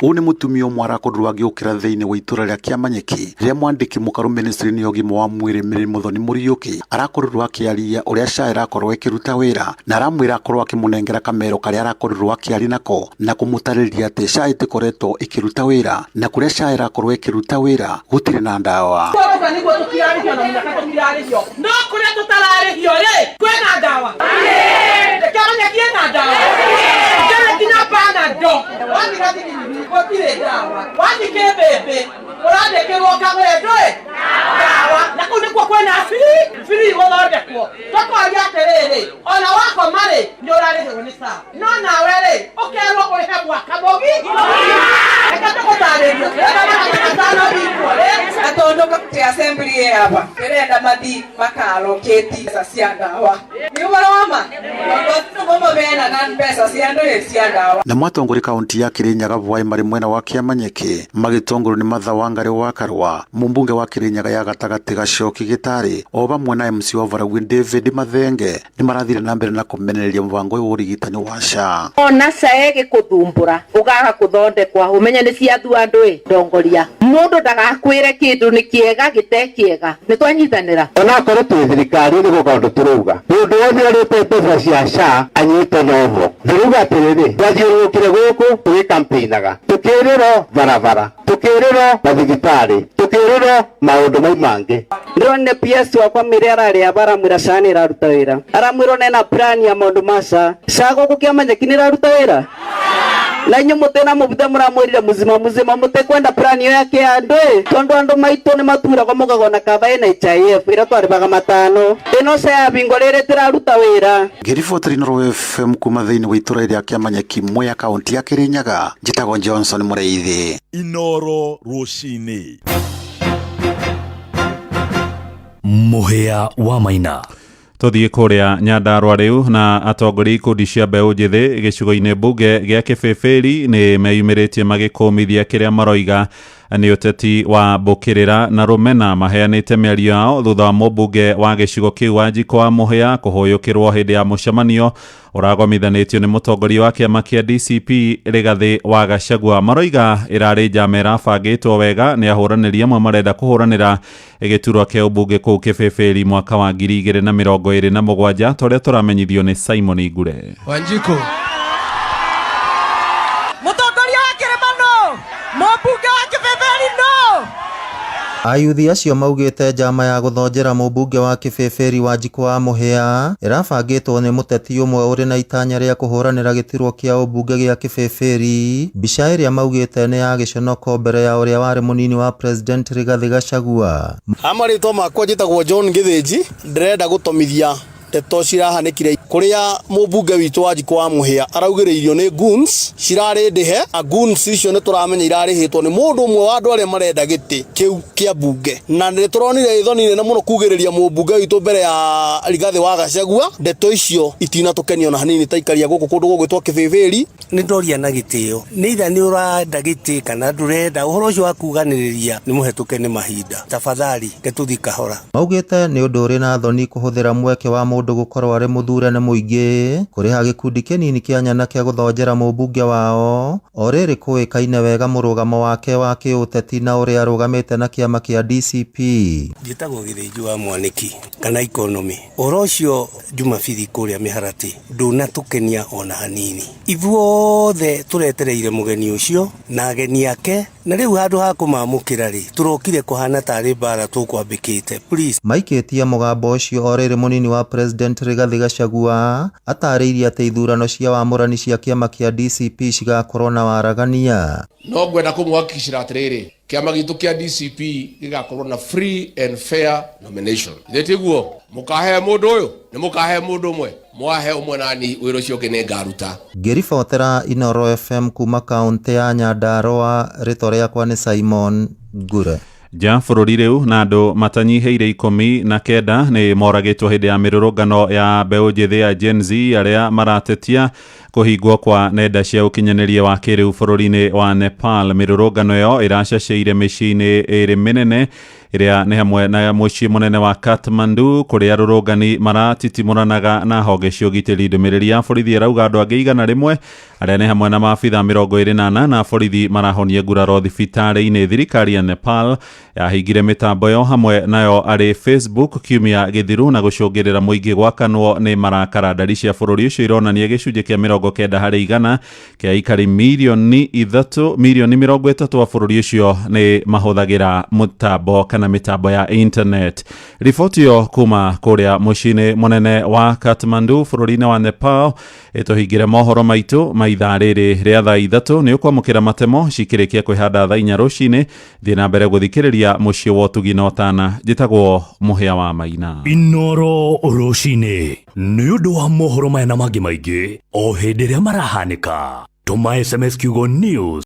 Ũyũ nĩ mũtumia ũmwe arakorirwo agĩũkĩra thĩinĩ wa itũũra rĩa Kĩamanyeki rĩrĩa mwandĩki mũkaru ministry-inĩ ya ũgima wa mwĩrĩ Mary Muthoni Mũriũki arakorirwo akĩaria ũrĩa SHA ĩrakorwo ĩkĩruta wĩra na aramwĩra akorwo akĩmũnengera kamero karĩa arakorirwo akĩaria nako na kũmũtarĩria atĩ SHA ĩtĩkoretwo ĩkĩruta wĩra na kũrĩa SHA ĩrakorwo ĩkĩruta wĩra gũtirĩ na ndawa. No kũrĩa tũtararĩhio rĩ kwĩna ndawa. Kĩamanyeki ĩna ndawa. Kĩamanyeki na Panadol. Gũtirĩ ndawa. Wathi Kĩmbĩmbĩ ũrandĩkĩrwo kagũre ndũĩ ndawa. ndawa na kuni kwa kwena fili gũthondekwo tũkoria atĩrĩrĩ ona wako marĩ nĩ ũrarĩhĩrwo nĩ SHA no nawe rĩ ũkerwo ũrĩhe mwaka mũgi reka tũgũtarĩrie atondoka kuti assembly hapa kerenda mathi makaloketi pesa cia ndawa ni waroma ndo mama bena na pesa cia ndawa na mwatongori kaunti ya Kirinyaga bwai mari mwena wa Kiamanyeki magitongoro ni Martha Wangari wa Karwa mumbunge wa Kirinyaga ya gatagati Gacoki Gitari o bamwe na MC wa Varagwi David Mathenge ni marathire na mbere na kumenereria mubango wa urigitani wa SHA ona saege kuthumbura ugaga kuthondekwa umenye ni cia thu andu ndongoria mundu ndagakwire kindu ni kiega gite kiega ni twanyitanira ona korwo tu thirikari ni gukondu turuga mundu wothe arite pesa cia SHA anyite novo ndiruga atiriri twathiurukire guku tugikampaignaga tukiriro barabara tukiriro mathigitari tukiriro maundu mau mangi ndone PS wakwa mire arari abaramwira SHA ni raruta wira aramwiro nena plan ya maundu ma SHA guku Kiamanyeki ni raruta wira na inyo mutena mubuthe muramwirire muzima mutekwenda plan yo yake andu tondu andu maitu ni matura kwa mugagona kava NHIF ira twaribaga matano ino SHA bingo riri tiraruta wira Ngiriboteri Noro FM kuma thiini wa itura ria Kiamanyeki mwe akaunti ya Kirinyaga njitagwo Johnson Mureithi Inoro rucini muhia wa Maina tuthie kuria Nyandarua riu na atongori ikundi cia mbeũ njĩthĩ gĩcigo-inĩ mbunge gĩa Kĩbĩbĩri nĩ meyumĩrĩtie magĩkũmithia kĩrĩa maroiga nĩ ũteti wa mbũkĩrĩra na rũmena maheanĩte mĩario yao thutha wa mũmbunge wa gĩcigo kĩu Wanjikũ wa Mũhĩa kũhũyũkĩrwo hĩndĩ ya mũcemanio ũragomithanĩtio nĩ mũtongoria wa kĩama kĩa DCP Rigathĩ wa Gachagua. Maroiga ĩrarĩ njama ĩrabangĩtwo wega nĩ ahũranĩri amwe marenda kũhũranĩra gĩturwa kĩa ũmbunge kũu Kĩbĩbĩri mwaka wa 2027 tũrĩa tũramenyithio nĩ Simon Ngure. Wanjikũ mũtongoria wa Kĩrĩmano mũmbunge wa Kĩbĩbĩri no ayuthi acio maugĩte njama ya gũthonjera mũmbunge wa Kĩbĩbĩri Wanjikũ wa Mũhĩa ĩrabangĩtwo nĩ mũteti ũmwe ũrĩ na itanya rĩa kũhũranĩra gĩturwa kĩa ũmbunge gĩa Kĩbĩbĩri. Mbica ĩrĩa maugĩte nĩ ya gĩconoko mbere ya ũrĩa warĩ mũnini wa president Rigathĩ Gachagua. Amarĩtwa makwa njĩtagwo John Gĩthĩnji ndĩrenda gũtomithia ndeto cirahanĩkire kũrĩa mũmbunge witũ Wanjikũ wa Mũhĩa araugĩrĩirio nĩ goons cirarĩ ndĩhe a goons icio nĩ tũramenya irarĩhĩtwo nĩ mũndũ ũmwe wa andũ arĩa marenda gĩtĩ kĩu kĩa mbunge na nĩ tũronire ithoni nene mũno kugĩrĩria mũmbunge witũ mbere ya Rigathĩ wa Gachagua. Ndeto icio itinatũkenia na hanini taikaria gũkũ kũndũ gũgwĩtwo Kĩbĩbĩri. Nĩ ndoria na gĩtĩo nĩ itha nĩ ũrenda gĩtĩ kana ndũrenda ũhoro ũcio wa kuganĩrĩria nĩ mũhetũke nĩ mahinda tafadhali ngetũthi kahora. Maugĩte nĩ ũndũ ũrĩ na thoni kũhũthĩra mweke wa mũndũ gũkorwo arĩ mũthure nĩ mũingĩ kũrĩha gĩkundi kĩnini kĩa nyana kĩa gũthonjera mũmbunge wao o rĩrĩ kũĩkaine wega mũrũgamo wake wa kĩũteti na ũrĩa arũgamĩte na kĩama kĩa DCP. Njĩtagwo Gĩthĩnji wa Mwaniki kana economy ũhoro ũcio Jumapili kũrĩa Mĩharatĩ ndũnatũkenia ona hanini. Ithuothe tũretereire mũgeni ũcio na ageni ake na rĩu handũ ha kũmamũkĩra rĩ tũrokire kũhana tarĩ mbara tũkwambĩkĩte please. Maikĩtie mũgambo ũcio o rĩrĩ mũnini wa president Rigathĩ Gachagua atarĩirie atĩ ithurano cia wamũrani cia kĩama kĩa DCP cigakorwo na waragania. No ngwenda kũmũhakikicĩra atĩrĩrĩ kĩama gitũ kĩa DCP gĩgakorwo na free and fair nomination. Nĩtiguo mũkahe mũndũ ũyũ nĩ mũkahe mũndũ ũmwe mwahe ũmwe nani wĩra ũcio ũngĩ nĩ ngaruta. Ngĩribotera Inoro FM kuma kaunti ya Nyandarua, rĩtwa rĩakwa nĩ Simon Ngure. Ja bũrũri rĩu na andũ matanyihĩire 19 nĩ moragĩtwo hĩndĩ ya mĩrũrũngano ya mbeũ njĩthĩ ya Gen Z arĩa maratetia kũhingwo kwa nenda cia ũkinyanĩria wa kĩrĩu bũrũri-inĩ wa Nepal. Mĩrũrũngano ĩyo ĩraceceire mĩciĩ-inĩ ĩrĩ mĩnene ĩrĩa nĩ hamwe na mũciĩ mũnene wa Kathmandu kũrĩa arũrũngani maratitimũranaga na honge cia ũgitĩri. Ndũmĩrĩri ya borithi ĩrauga andũ angĩ 100 arĩa nĩ hamwe na maabitha 28 na borithi marahonie nguraro thibitarĩ-inĩ. Thirikari ya Nepal yahingire mĩtambo yo hamwe nayo arĩ Facebook kiumia gĩthiru na gũcũngĩrĩra mũingĩ gwakanwo nĩ marakara. Ndari cia bũrũri ũcio ironania gĩcunjĩ kĩa 90% kia aikari milioni 30 a bũrũri ũcio nĩ mahũthagĩra mũtambo kana mĩtambo ya internet. Riboti yo kuma kũrĩa mũciĩ mũnene wa Kathmandu bũrũri-inĩ wa Nepal ĩtũhingĩre mohoro maitũ ma ithaa rĩrĩ rĩa thaa 3 nĩ ũkwamũkĩra matemo cikĩrĩkia kwĩhanda thaa 4 rũcinĩ. Thiĩ na mbere gũthikĩrĩria mũciĩ wa ũtugi na ũtana. Njĩtagwo Mũhĩa wa Maina. Inoro rũcinĩ nĩ ũndũ wa mohoro maya na mangĩ maingĩ o hĩndĩ ĩrĩa marahanĩka. Tũma SMS kiugo news